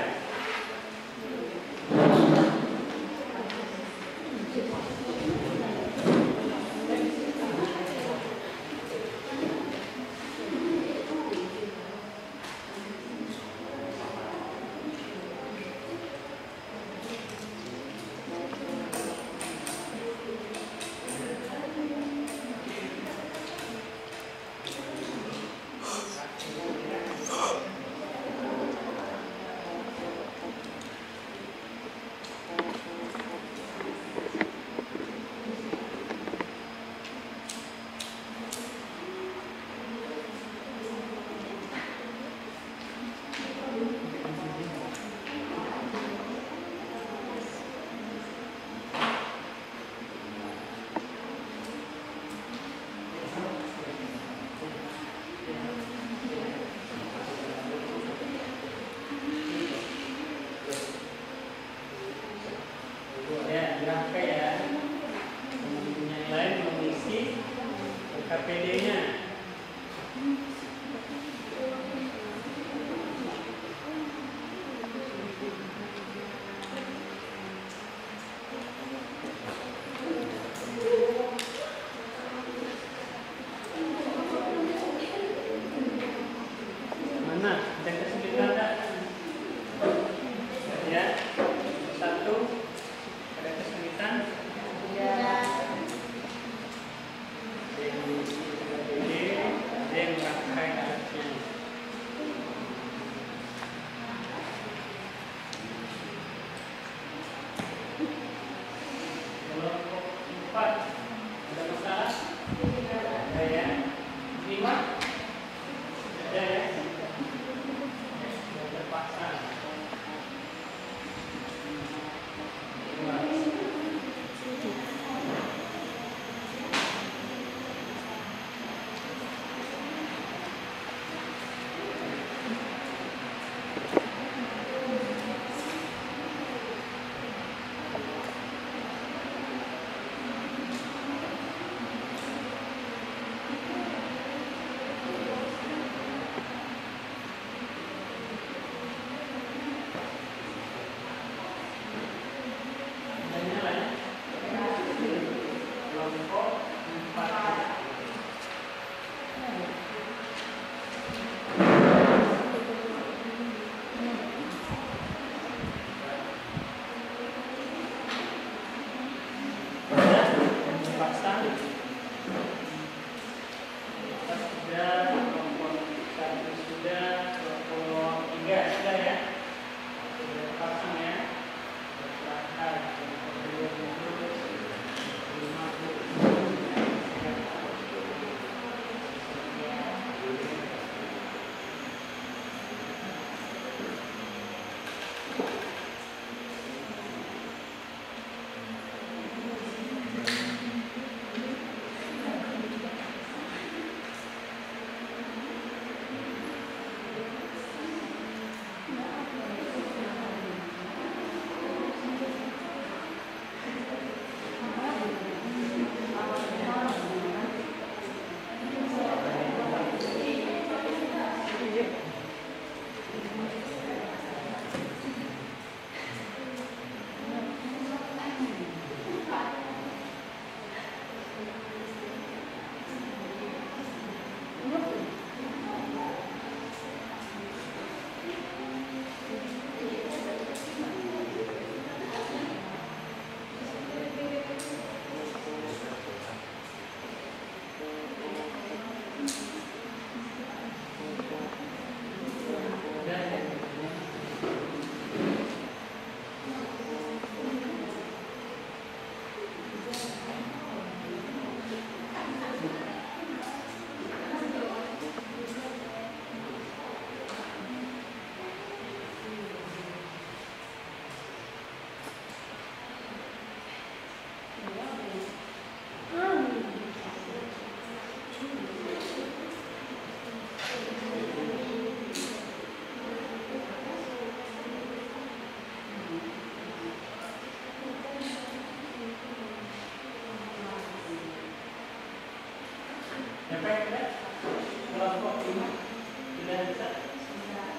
kelompok 5 sudah bisa?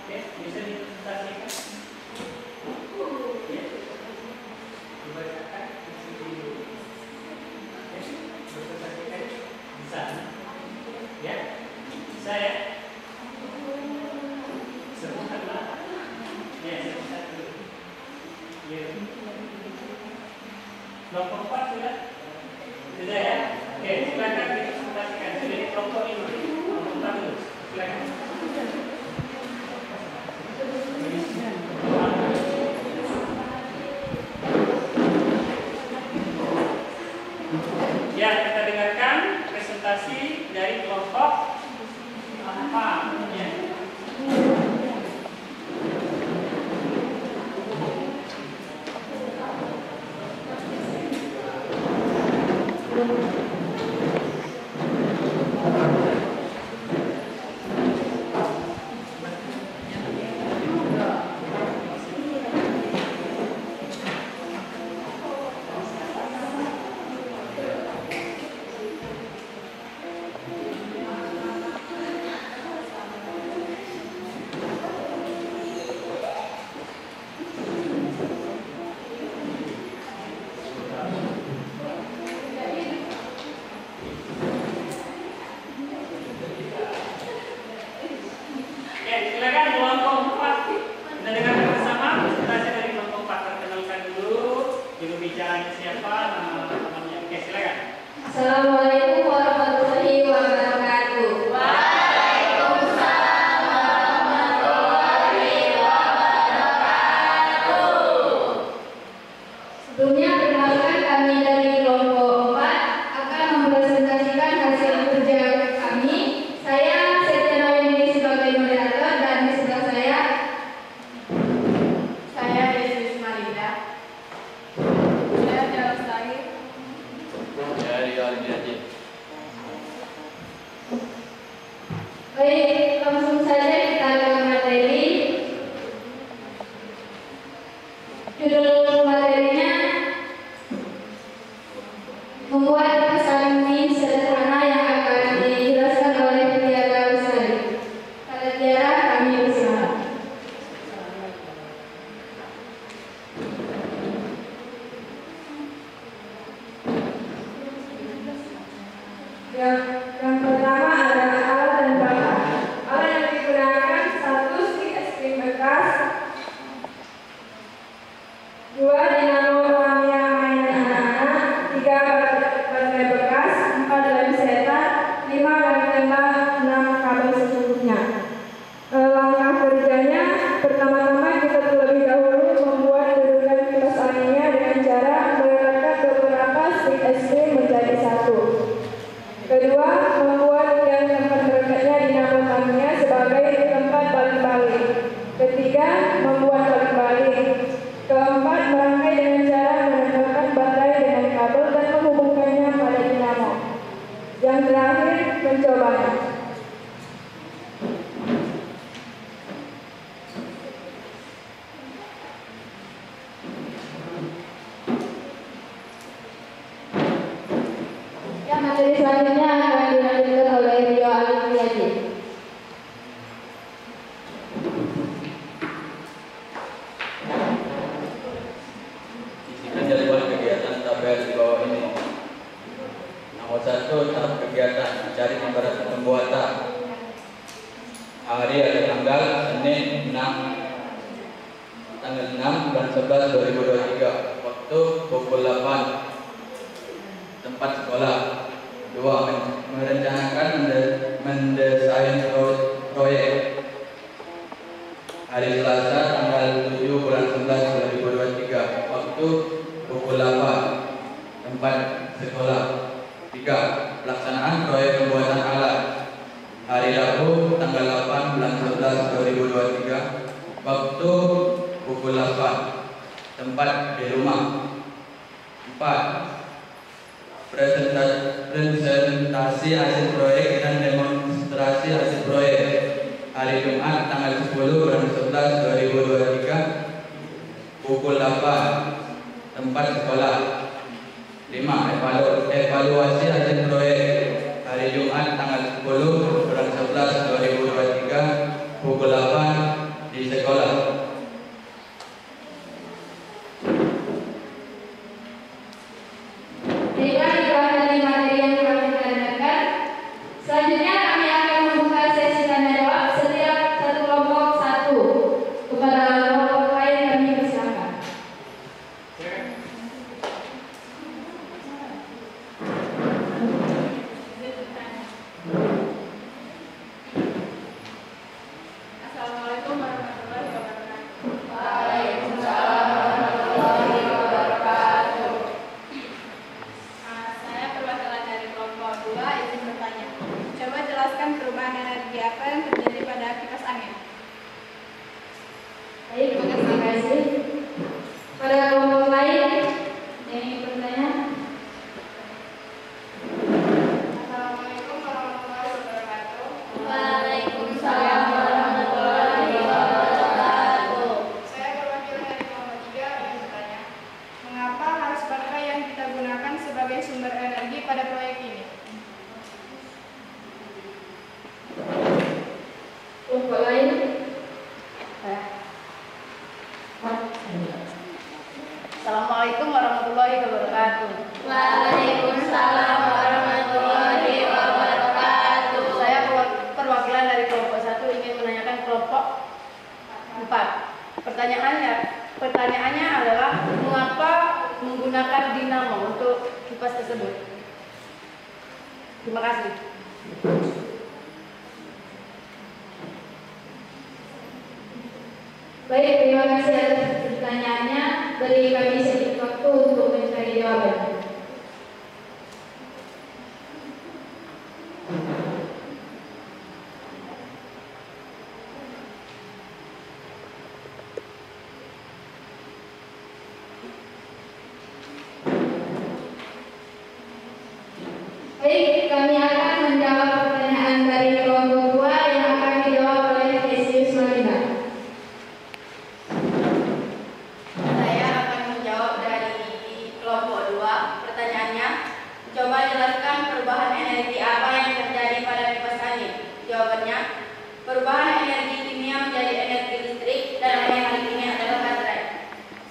Oke, bisa dipresentasikan? Ya, dibacakan di sini dulu. Oke, presentasikan bisa? Ya, bisa ya? Sebutkan lah. Ya, sebutkan dulu. Ya. Kelompok 4 sudah? Sudah ya? Oke, silakan dipresentasikan. Sudah di kelompok ini. Kelompok 4 dulu. Silakan. Ya, kita dengarkan presentasi dari kelompok apa ya. Silakan kelompok 4. Kita dengarkan bersama presentasi dari kelompok 4. Perkenalkan dulu juru bicaranya siapa, nama temannya. Oke, silakan. Assalamualaikum warahmatullahi wabarakatuh. Waalaikumsalam warahmatullahi wabarakatuh. Sebelumnya perkenalkan kami dari kelompok 4 akan mempresentasikan hasil kerja kami. Saya Setia Nawini sebagai moderator dan di sebelah Saya Yesus Malinda. Saya Charles Tahir. Dari Aldi. Baik, langsung saja kita ke materi. Judul materinya membuat pesan mie sederhana yang akan dijelaskan oleh Tiara Lestari. Pada Tiara kami bersama. Yang pertama adalah alat dan bahan. Alat yang digunakan 1 stik es krim bekas, 2 dinamo Tamiya mainan anak-anak, 3 baterai bekas, 4 lem setan, 5 lem tembak, 6 kabel sesungguhnya. Langkah kerjanya, pertama-tama kita terlebih dahulu membuat dudukan kipas anginnya dengan cara meletakkan beberapa stik es krim menjadi satu. Kedua, membuat yang tempat merekatnya dinamo Tamiya sebagai tempat balik-balik. Ketiga, membuat balik-balik. Keempat, merangkai dengan cara menempelkan baterai dengan kabel dan menghubungkannya pada dinamo. Yang terakhir, mencobanya. Ya, materi selanjutnya akan dilanjutkan oleh Rio Alifiadi. Isikan jadwal kegiatan tabel di bawah ini. Nomor 1, tahap kegiatan mencari ibarat pembuatan. Hari atau tanggal Senin 6 bulan 11 2023. Waktu pukul 8. Tempat sekolah. 2. Merencanakan mendesain proyek. Hari Selasa tanggal 7 bulan 11 2023. Waktu pukul 8. Tempat sekolah. 3. Pelaksanaan proyek pembuatan alat. Hari Rabu tanggal 8 bulan 11 2023. Waktu pukul 8. Tempat di rumah. 4. Presentasi hasil proyek dan demonstrasi hasil proyek. Hari Jumat tanggal 10 bulan 11 2023 pukul 8. Tempat sekolah. 5. Evaluasi hasil proyek. Hari Jumat tanggal 10 bulan 11 perubahan energi apa yang terjadi pada kipas angin? Baik, terima kasih. Pada kelompok lain yang ingin bertanya? Assalamualaikum warahmatullahi wabarakatuh. Waalaikumsalam warahmatullahi wabarakatuh. Saya perwakilan dari kelompok 3 ingin bertanya, mengapa harus baterai yang kita gunakan sebagai sumber energi pada proyek ini? Kelompok lain? Assalamualaikum warahmatullahi wabarakatuh. Waalaikumsalam warahmatullahi wabarakatuh. Saya perwakilan dari kelompok 1 ingin menanyakan kelompok 4. Pertanyaannya adalah mengapa menggunakan dinamo untuk kipas tersebut? Terima kasih. Baik, terima kasih atas pertanyaannya. Beri kami sedikit waktu untuk mencari jawaban. Baik, kami akan menjawab pertanyaan dari kelompok 2 yang akan dijawab oleh Desius Malina. Saya akan menjawab dari kelompok 2. Pertanyaannya, coba jelaskan perubahan energi apa yang terjadi pada kipas angin. Jawabannya, perubahan energi kimia menjadi energi listrik dan energi ini adalah baterai.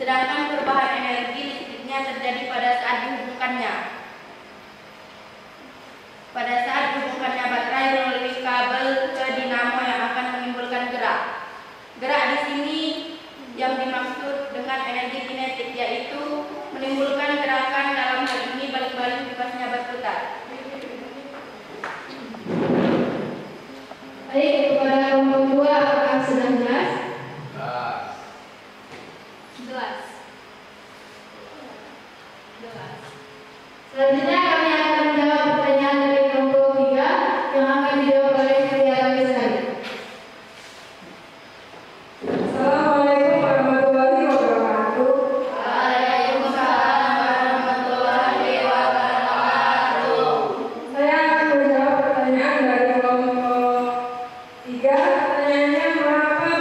Sedangkan perubahan energi listriknya terjadi pada saat dihubungkannya. Pada saat dihubungkannya baterai melalui kabel ke dinamo yang akan menimbulkan gerak. Gerak di sini yang dimaksud dengan energi kinetik, yaitu menimbulkan gerakan, dalam hal ini balik-balik kipasnya berputar. Baik, kepada kelompok 2 apakah sudah jelas? Jelas. Selanjutnya kami akan menjawab pertanyaan dari kelompok 3 yang akan dijawab oleh Tiara Besari. Assalamualaikum warahmatullahi wabarakatuh. Waalaikumsalam warahmatullahi wabarakatuh. Saya akan menjawab pertanyaan dari kelompok 3. Pertanyaannya, mengapa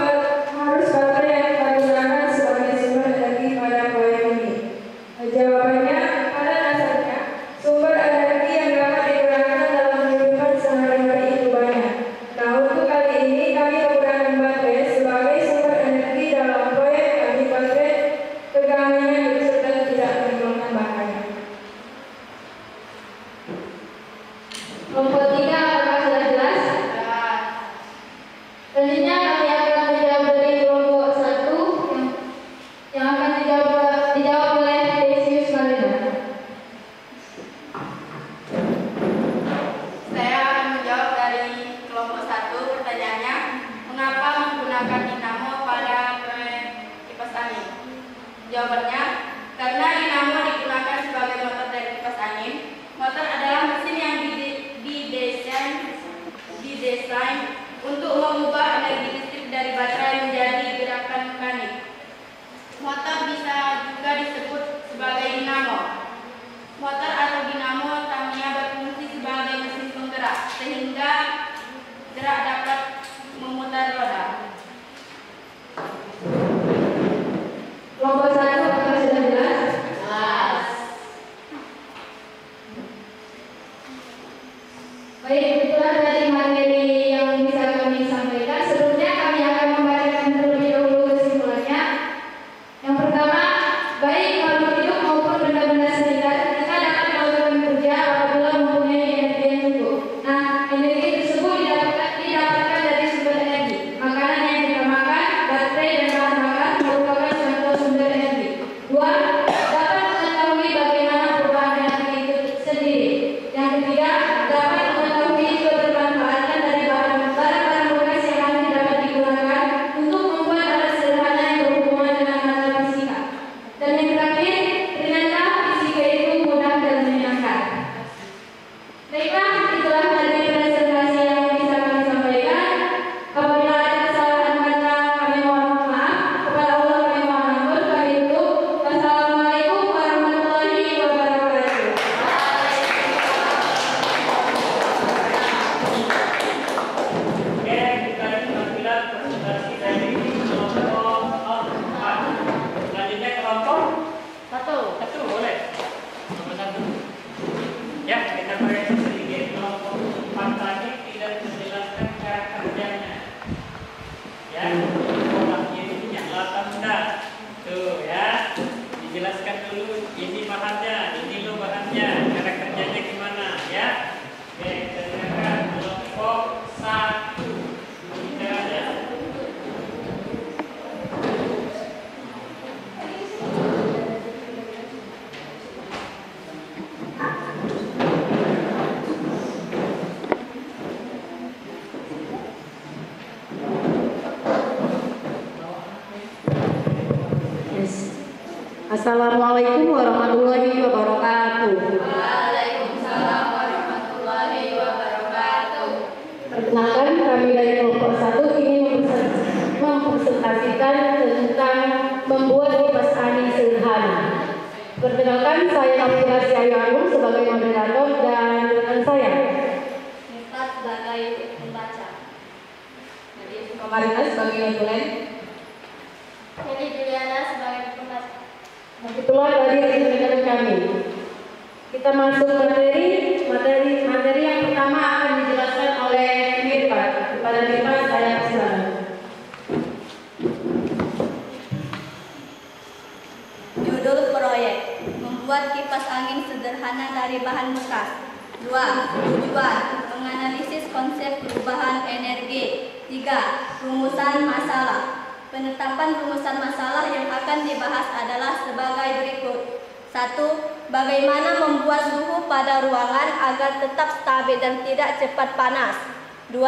harus baterai yang kita gunakan sebagai sumber energi pada proyek ini? Jawabannya, pada dasarnya sumber energi yang dapat digunakan dalam kehidupan sehari-hari itu banyak. Nah, untuk kali ini kami menggunakan baterai sebagai sumber energi dalam proyek kami. Baterai tegangannya kecil dan tidak menimbulkan bahaya. Kelompok 3 apakah sudah jelas? Selanjutnya kami akan menjawab dari kelompok 1 yang akan dijawab oleh Desius Malina. Saya akan menjawab dari kelompok 1. Pertanyaannya, mengapa menggunakan dinamo pada proyek kipas angin? Jawabannya, karena dinamo digunakan sebagai motor dari kipas angin. Motor adalah mesin yang didesain untuk mengubah energi listrik dari baterai menjadi gerakan mekanik. Motor bisa juga disebut sebagai dinamo. Motor atau dinamo Tamiya berfungsi sebagai mesin penggerak sehingga gerak dapat memutar roda. Kelompok 1 apakah sudah jelas? Baik, itulah dari materi yang bisa kami sampaikan. Sebelumnya kami akan membaca Ya, polanya itu nyala apa enggak? Tuh ya, dijelaskan dulu ini bahannya, ini lo bahannya, cara kerjanya gimana ya? Oke, kita dengarkan kelompok 1. Caranya. Assalamualaikum warahmatullahi wabarakatuh. Waalaikumsalam warahmatullahi wabarakatuh. Perkenalkan, kami dari kelompok 1 ingin mempresentasikan tentang membuat kipas angin sederhana. Perkenalkan, saya Aspirasi Ayu Agung sebagai moderator dan rekan saya Miftat sebagai pembaca. jadi Marina sebagai notulen. Jadi Juliana sebagai pembaca. Itulah tadi rekan-rekan kami. Kita masuk materi yang pertama akan dijelaskan oleh Mirfat. Kepada Mirfat saya persilakan. Judul proyek: membuat kipas angin sederhana dari bahan bekas. 2. Tujuan: menganalisis konsep perubahan energi. 3. Rumusan masalah. Penetapan rumusan masalah yang akan dibahas adalah sebagai berikut. 1. Bagaimana membuat suhu pada ruangan agar tetap stabil dan tidak cepat panas. 2.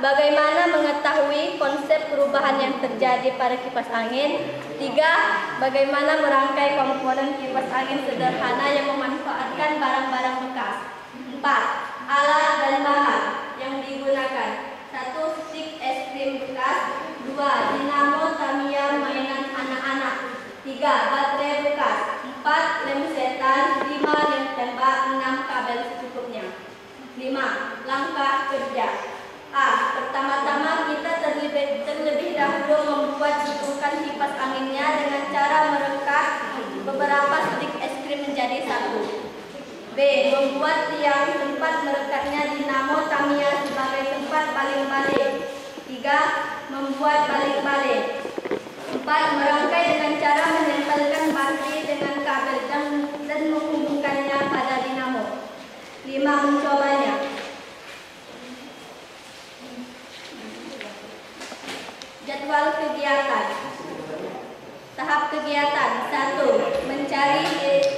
Bagaimana mengetahui konsep perubahan yang terjadi pada kipas angin. 3. Bagaimana merangkai komponen kipas angin sederhana yang memanfaatkan barang-barang bekas. 4. Alat dan bahan yang digunakan. 1. Stik es krim bekas. 2. Dinamo Tamiya mainan anak-anak. 3. Baterai bekas. 4. Lem setan. 5. Lem tembak. 6. Kabel secukupnya. 5. Langkah kerja. A. Pertama-tama kita terlebih dahulu membuat bentukan kipas anginnya dengan cara merekat beberapa stik es krim menjadi satu. B. Membuat tiang tempat merekatnya dinamo Tamiya sebagai tempat baling-baling. 3. Membuat baling-baling. 4. Merangkai dengan cara menempelkan bateri dengan kabel dan menghubungkannya pada dinamo. 5. Mencobanya. Jadwal kegiatan. Tahap kegiatan 1. Mencari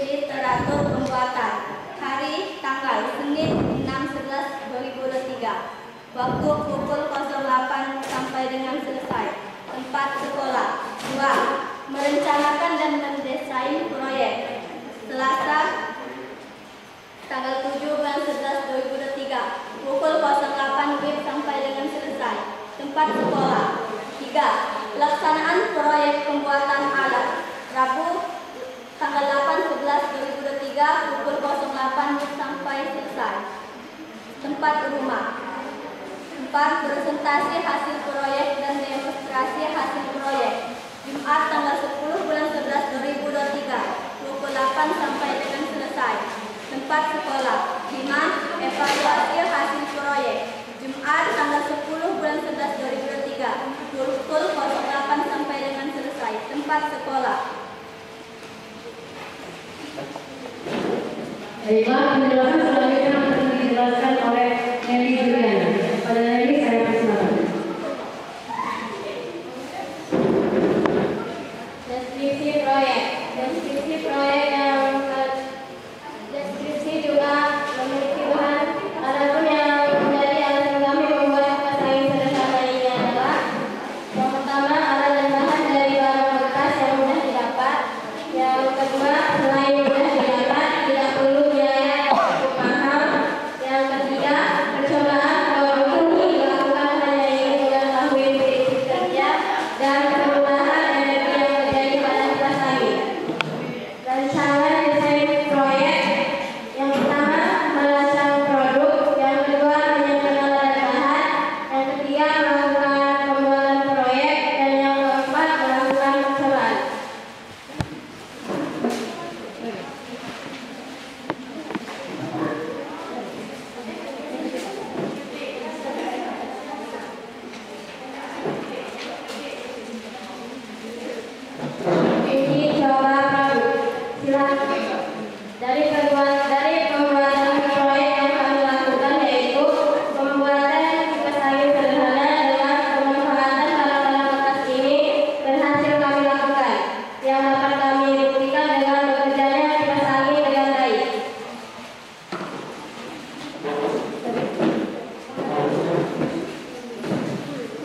literatur pembuatan. Hari, tanggal, Senin 6/11/2023. Waktu pukul 08 sampai dengan selesai. Tempat sekolah. 2. Merencanakan dan mendesain proyek. Selasa tanggal 7/11/2023. Pukul 08 WIB sampai dengan selesai. Tempat sekolah. 3. Pelaksanaan proyek pembuatan alat. Rabu tanggal 8/11/2023 pukul 08 WIB sampai selesai. Tempat rumah. 4. Presentasi hasil proyek dan demonstrasi hasil proyek. Jumat tanggal 10/11/2023 pukul 8 sampai dengan selesai. Tempat sekolah. 5. Evaluasi hasil proyek. Jumat tanggal 10/11/2023 pukul 08 sampai dengan selesai. Tempat sekolah. Baiklah, penjelasan selanjutnya akan dijelaskan oleh Nelly Juliana. Pada Nelly saya persilakan. Deskripsi proyek. Deskripsi proyek yang deskripsi juga memiliki bahan. Adapun yang menjadi alasan kami membuat kipas angin sederhana ini adalah yang pertama, alat dan bahan dari barang bekas yang mudah didapat. Yang kedua, selain mudah didapat, tidak perlu biaya yang cukup mahal. Yang ketiga, percobaan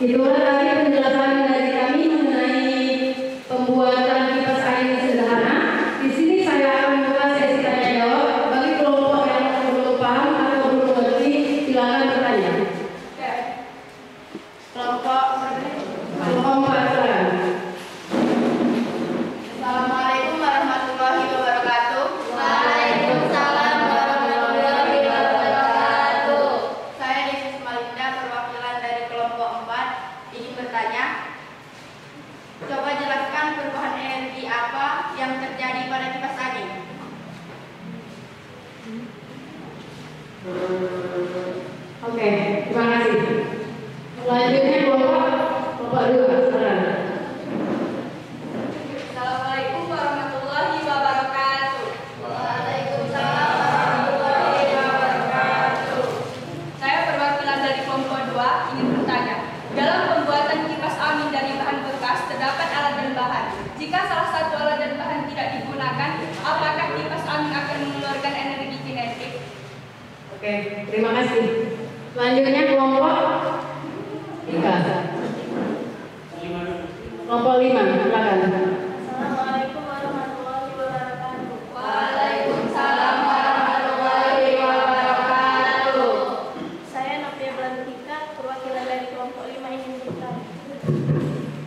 Itulah tadi penjelasan dari kami mengenai pembuatan kipas angin sederhana. Di sini saya akan membuka sesi tanya jawab. Bagi kelompok yang belum paham atau belum mengerti, silakan bertanya. Kelompok 4. Assalamualaikum warahmatullahi wabarakatuh. Waalaikumsalam warahmatullahi wabarakatuh. Saya Desis Malinda, perwakilan dari kelompok 4, ingin bertanya. Coba jelaskan perubahan energi apa yang terjadi pada kipas angin. Oke, terima kasih. Selanjutnya kelompok 2. Silakan. Assalamualaikum warahmatullahi wabarakatuh. Waalaikumsalam warahmatullahi wabarakatuh. Saya perwakilan dari kelompok 2 ingin bertanya. Dalam pembuatan kipas angin dari bahan bekas terdapat alat dan bahan. Jika salah satu alat dan bahan tidak digunakan, apakah kipas angin akan mengeluarkan energi kinetik? Oke, terima kasih. Selanjutnya kelompok 3. Kelompok 5, silakan. Assalamualaikum warahmatullahi wabarakatuh. Waalaikumsalam warahmatullahi wabarakatuh. Saya Novia Belantika, perwakilan dari kelompok 5 ingin bertanya.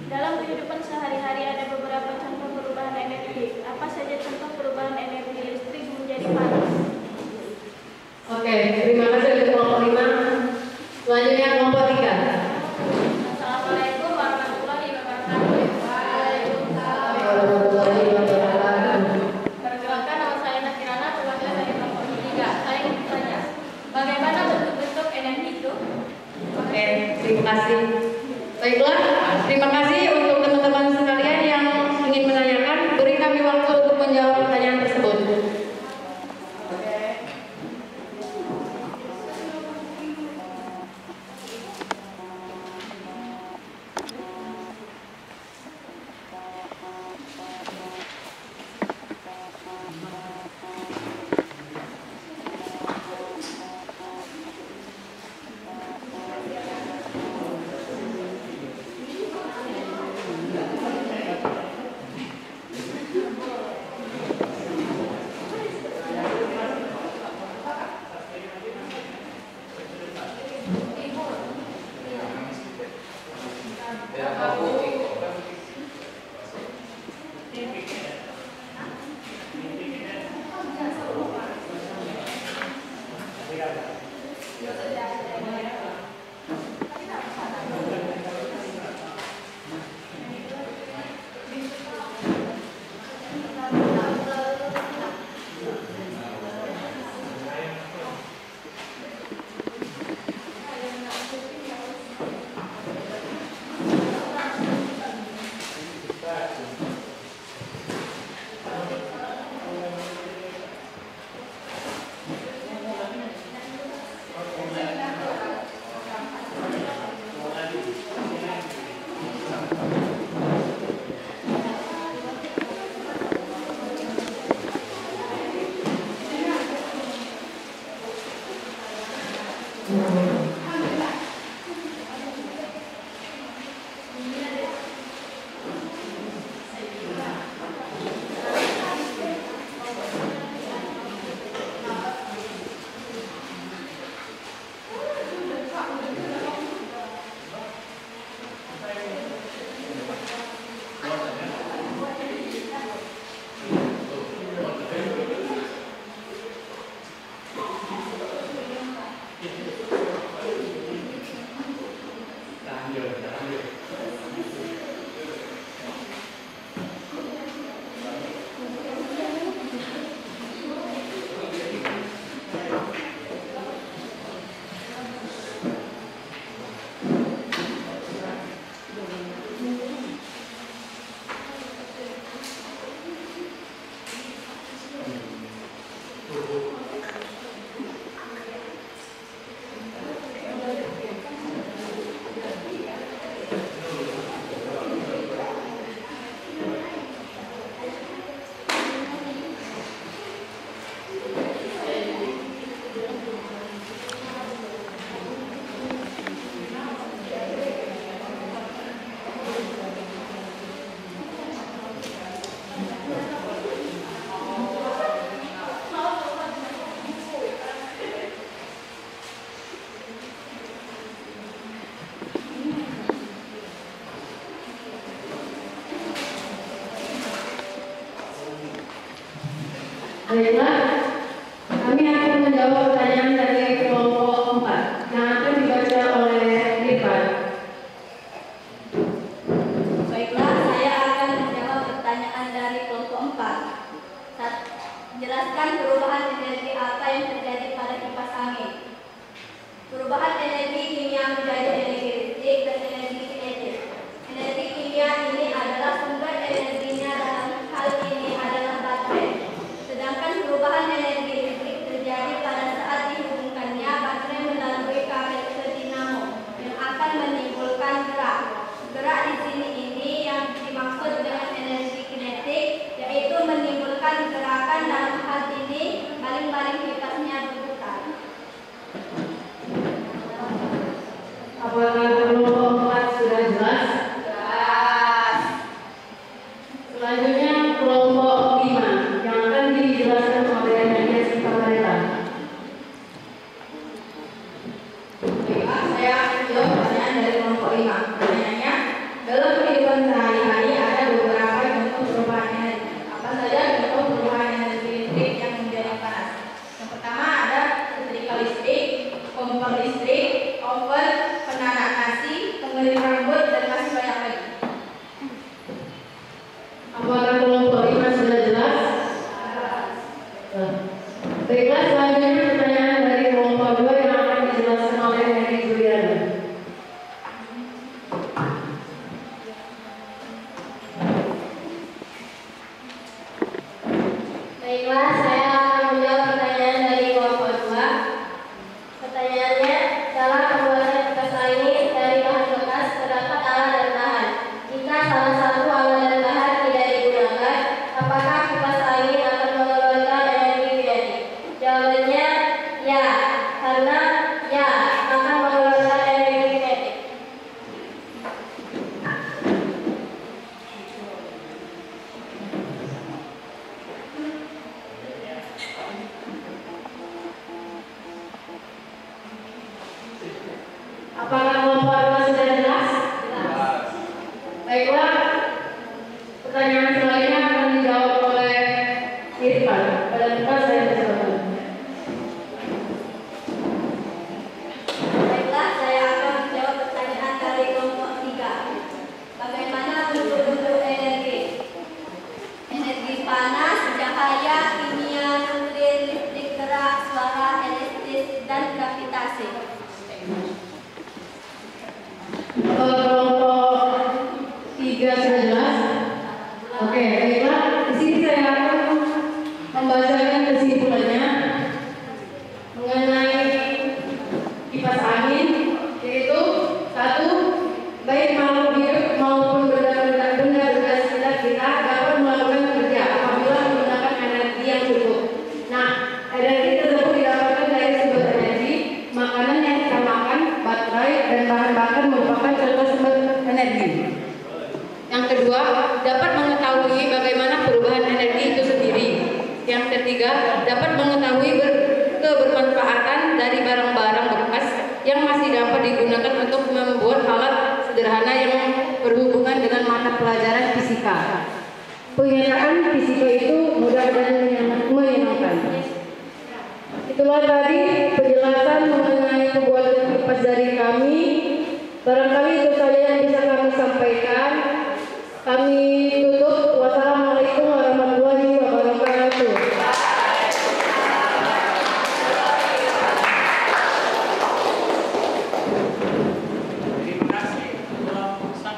Dalam kehidupan sehari-hari ada beberapa contoh perubahan energi. Apa saja contoh perubahan energi listrik menjadi panas? Oke, terima kasih untuk kelompok 5. Selanjutnya kelompok 3. Assalamualaikum warahmatullahi wabarakatuh. Warahmatullahi wabarakatuh. Perkenalkan, nama saya Nakirana, perwakilan dari kelompok 3. Saya ingin bertanya, bagaimana bentuk-bentuk energi itu? Oke, terima kasih. Baiklah, terima kasih untuk teman-teman sekalian yang ingin menanyakan. Beri kami waktu untuk menjawab pertanyaan tersebut. Baiklah, kami akan menjawab pertanyaan dari kelompok 4 yang akan dibaca oleh Irfan. Baiklah, saya akan menjawab pertanyaan dari kelompok 4. Jelaskan perubahan energi apa yang terjadi pada kipas angin. Perubahan energi kimia menjadi energi listrik dan energi kinetik. Energi kimia ini adalah sumber energinya, dalam hal ini adalah baterai. Sedangkan perubahan energi listrik terjadi pada saat dihubungkannya baterai melalui kabel ke dinamo yang akan menimbulkan gerak. Gerak di sini ini yang dimaksud dengan energi kinetik, yaitu menimbulkan gerakan. Dalam hal ini baling-baling kipasnya berputar. Apakah kelompok 4 sudah jelas? Jelas. Selanjutnya kelompok 5 yang akan dijelaskan oleh Nadia Sitamarela. Baiklah, saya akan menjawab pertanyaan dari kelompok 5. Pertanyaannya, dalam kehidupan sehari-hari ada beberapa contoh perubahan energi. Apa saja contoh perubahan energi listrik yang menjadi panas? Yang pertama ada setrika listrik, kompor listrik, oven, penanak nasi, pengering rambut, dan masih banyak lagi. Apakah kelompok 5 sudah jelas? Baiklah, selanjutnya pertanyaan dari kelompok 2 yang akan dijelaskan oleh Heri Juliana. Baiklah, saya akan menjawab pertanyaan dari kelompok 2. Pertanyaannya, cara pembuatan kipas angin dari bahan bekas terdapat alat dan bahan. Jika salah satu alat dan bahan tidak digunakan, apakah kipas angin akan mengeluarkan energi kinetik? Jawabannya ya, karena ya akan mengeluarkan energi kinetik. Apakah kelompok 2 sudah jelas? Baiklah, pertanyaan selanjutnya akan dijawab oleh Irfan. Pada tempat saya persilakan. Baiklah, saya akan menjawab pertanyaan dari kelompok 3. Bagaimana bentuk-bentuk energi? Energi panas, cahaya, kimia, nuklir, listrik, gerak, suara, elektris, dan gravitasi. Kelompok 3 sudah jelas? Oke, baiklah. Di sini saya akan membacakan kesimpulannya mengenai kipas angin, yaitu 1. Baik makhluk hidup maupun benda-benda sekitar kita dapat melakukan kerja apabila menggunakan energi yang cukup. Nah, energi tersebut didapatkan dari sumber energi, makanan yang kita makan, baterai, dan bahan bakar merupakan contoh sumber energi. Yang kedua, dapat mengetahui bagaimana perubahan energi itu sendiri. Yang ketiga, dapat mengetahui kebermanfaatan dari barang-barang bekas yang masih dapat digunakan untuk membuat alat sederhana yang berhubungan dengan mata pelajaran fisika. Pengerjaan fisika itu mudah dan menyenangkan. Itulah tadi penjelasan mengenai pembuatan kipas dari kami. Barangkali itu saja yang bisa kami sampaikan. Kami tutup. Wassalamualaikum warahmatullahi wabarakatuh. Terima kasih kelompok 1.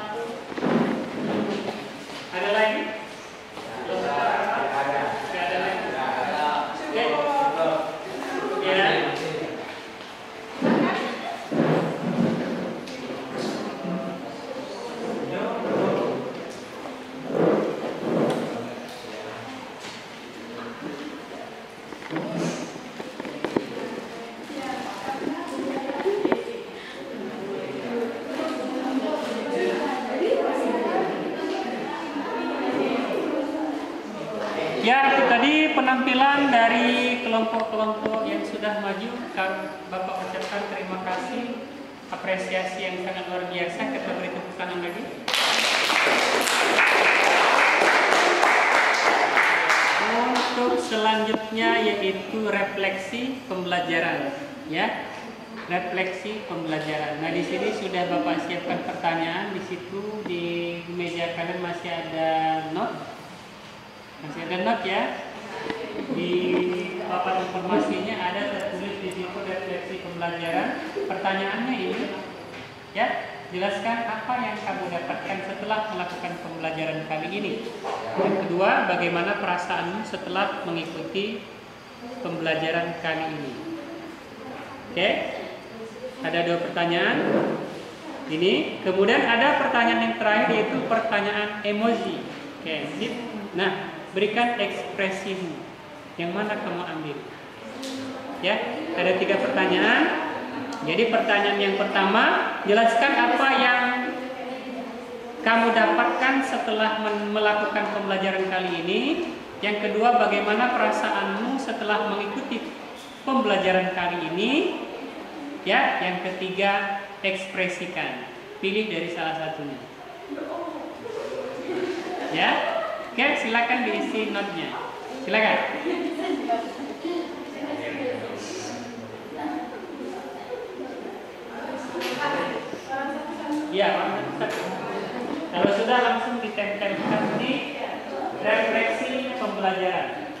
Ada lagi? Tidak ada lagi. Ya. Ya, itu tadi penampilan dari kelompok-kelompok yang sudah maju. Bapak ucapkan terima kasih, apresiasi yang sangat luar biasa. Kita beri tepuk tangan lagi. Untuk selanjutnya selanjutnya yaitu refleksi pembelajaran, ya. Refleksi pembelajaran. Nah, di sini sudah Bapak siapkan pertanyaan. Di situ di meja kalian masih ada note. Masih ada note ya. Di papan informasinya ada tertulis di situ refleksi pembelajaran. Pertanyaannya ini, ya, jelaskan apa yang kamu dapatkan setelah melakukan pembelajaran kali ini. Yang kedua, bagaimana perasaanmu setelah mengikuti pembelajaran kali ini. Oke, ada 2 pertanyaan ini. Kemudian ada pertanyaan yang terakhir yaitu pertanyaan emosi. Oke, sip. Nah, berikan ekspresimu. Yang mana kamu ambil? Ya, ada 3 pertanyaan. Jadi pertanyaan yang pertama, jelaskan apa yang kamu dapatkan setelah melakukan pembelajaran kali ini. Yang kedua, bagaimana perasaanmu setelah mengikuti pembelajaran kali ini. Ya, yang ketiga, ekspresikan. Pilih dari salah satunya. Ya, oke, silakan diisi note-nya. Silakan. Ya, kalau sudah langsung ditempelkan di refleksi pembelajaran.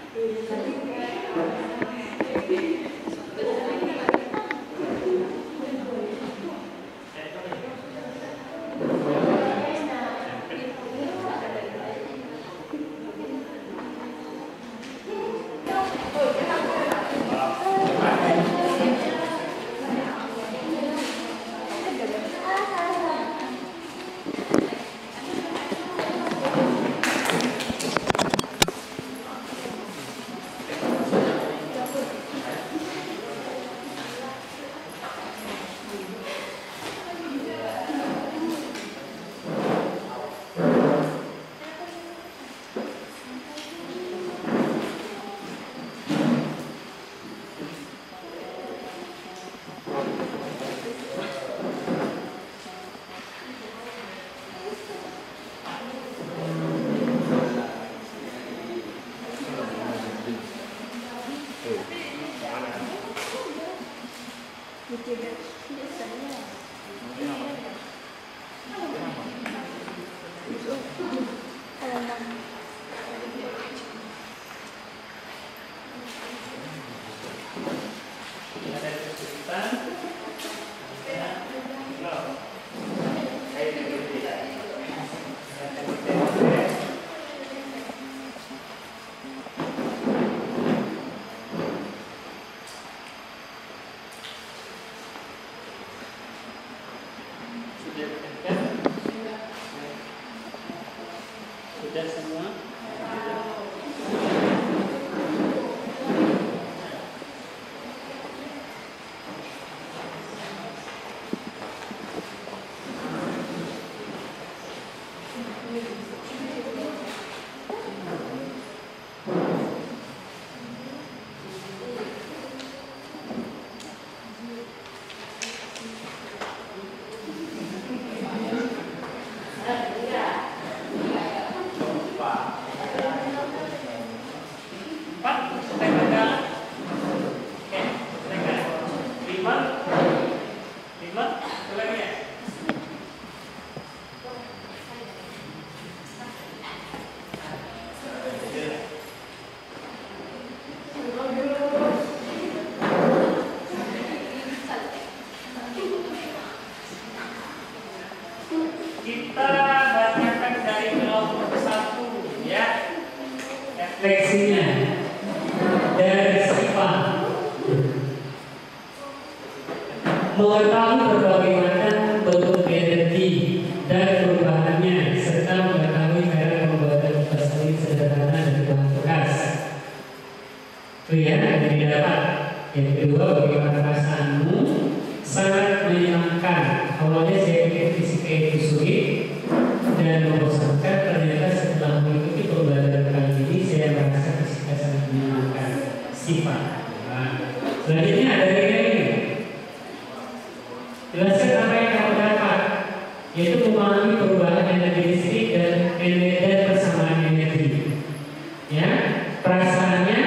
Sudah semua? Kita bacakan dari kelompok 1 ya. Refleksinya dari sifat mengetahui berbagai macam bentuk energi dan perubahannya serta mengetahui cara pembuatan plastik sederhana dan bahan bekas. Itu ya yang didapat. Yang kedua, bagaimana perasaanmu? Sangat menyenangkan. Awalnya saya pikir fisika itu sulit dan membosankan. Ternyata setelah mengikuti pembelajaran kali ini saya merasa fisika sangat menyenangkan. Sifat. Nah, selanjutnya ada ini. Jelaskan apa yang kamu dapat, yaitu memahami perubahan energi listrik dan persamaan energi. Ya, perasaannya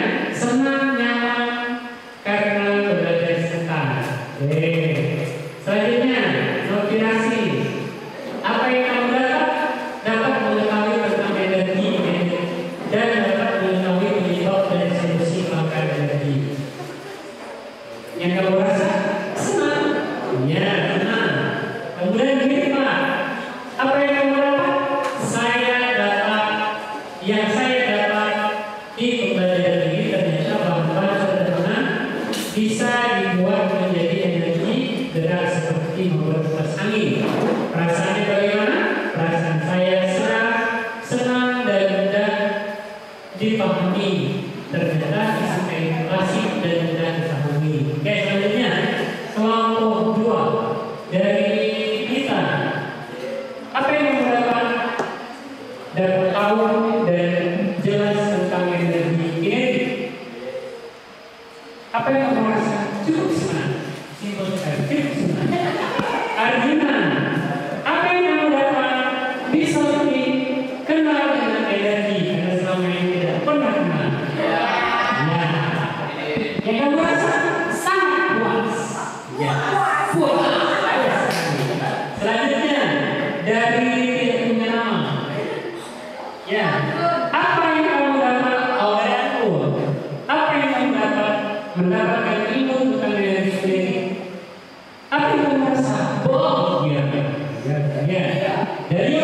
Dari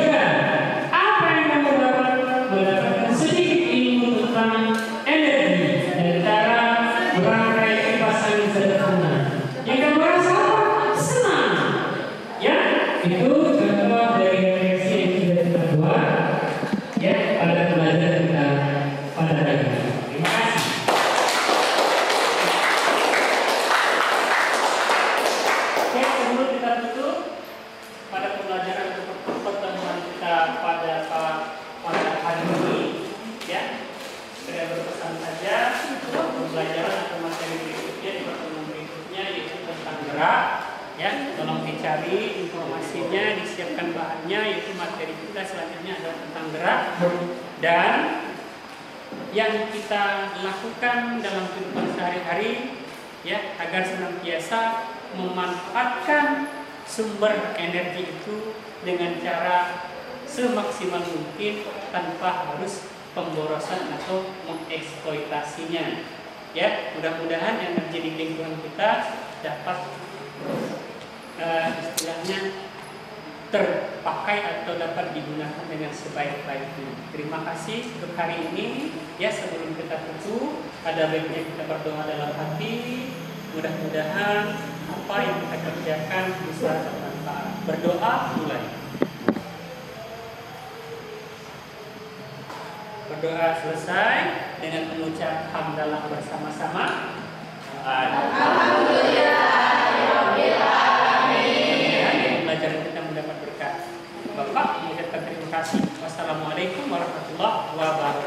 apa yang mendapatkan sedikit ilmu tentang energi dan cara merangkai kipas angin sederhana. Yang kamu rasa senang, ya itu contoh dari refleksi yang sudah kita buat, ya pada pelajaran kita pada hari ini. Terima kasih. Oke, sebelum kita tutup pada pembelajaran pertemuan kita pada hari ini, ya saya berpesan saja pembelajaran atau materi berikutnya di pertemuan berikutnya yaitu tentang gerak, ya tolong dicari informasinya, disiapkan bahannya, yaitu materi kita selanjutnya adalah tentang gerak dan yang kita lakukan dalam kehidupan sehari-hari, ya agar senantiasa memanfaatkan sumber energi itu dengan cara semaksimal mungkin tanpa harus pemborosan atau mengeksploitasinya. Ya, mudah-mudahan energi di lingkungan kita dapat istilahnya terpakai atau dapat digunakan dengan sebaik-baiknya. Terima kasih untuk hari ini. Ya, sebelum kita tutup, ada baiknya kita berdoa dalam hati. Mudah-mudahan apa yang kita kerjakan bisa bermanfaat. Berdoa mulai. Berdoa selesai dengan mengucap hamdalah bersama-sama. Alhamdulillahirabbil alamin. Pelajaran kita mendapat berkah. Bapak mengucapkan terima kasih. Wassalamualaikum warahmatullahi wabarakatuh.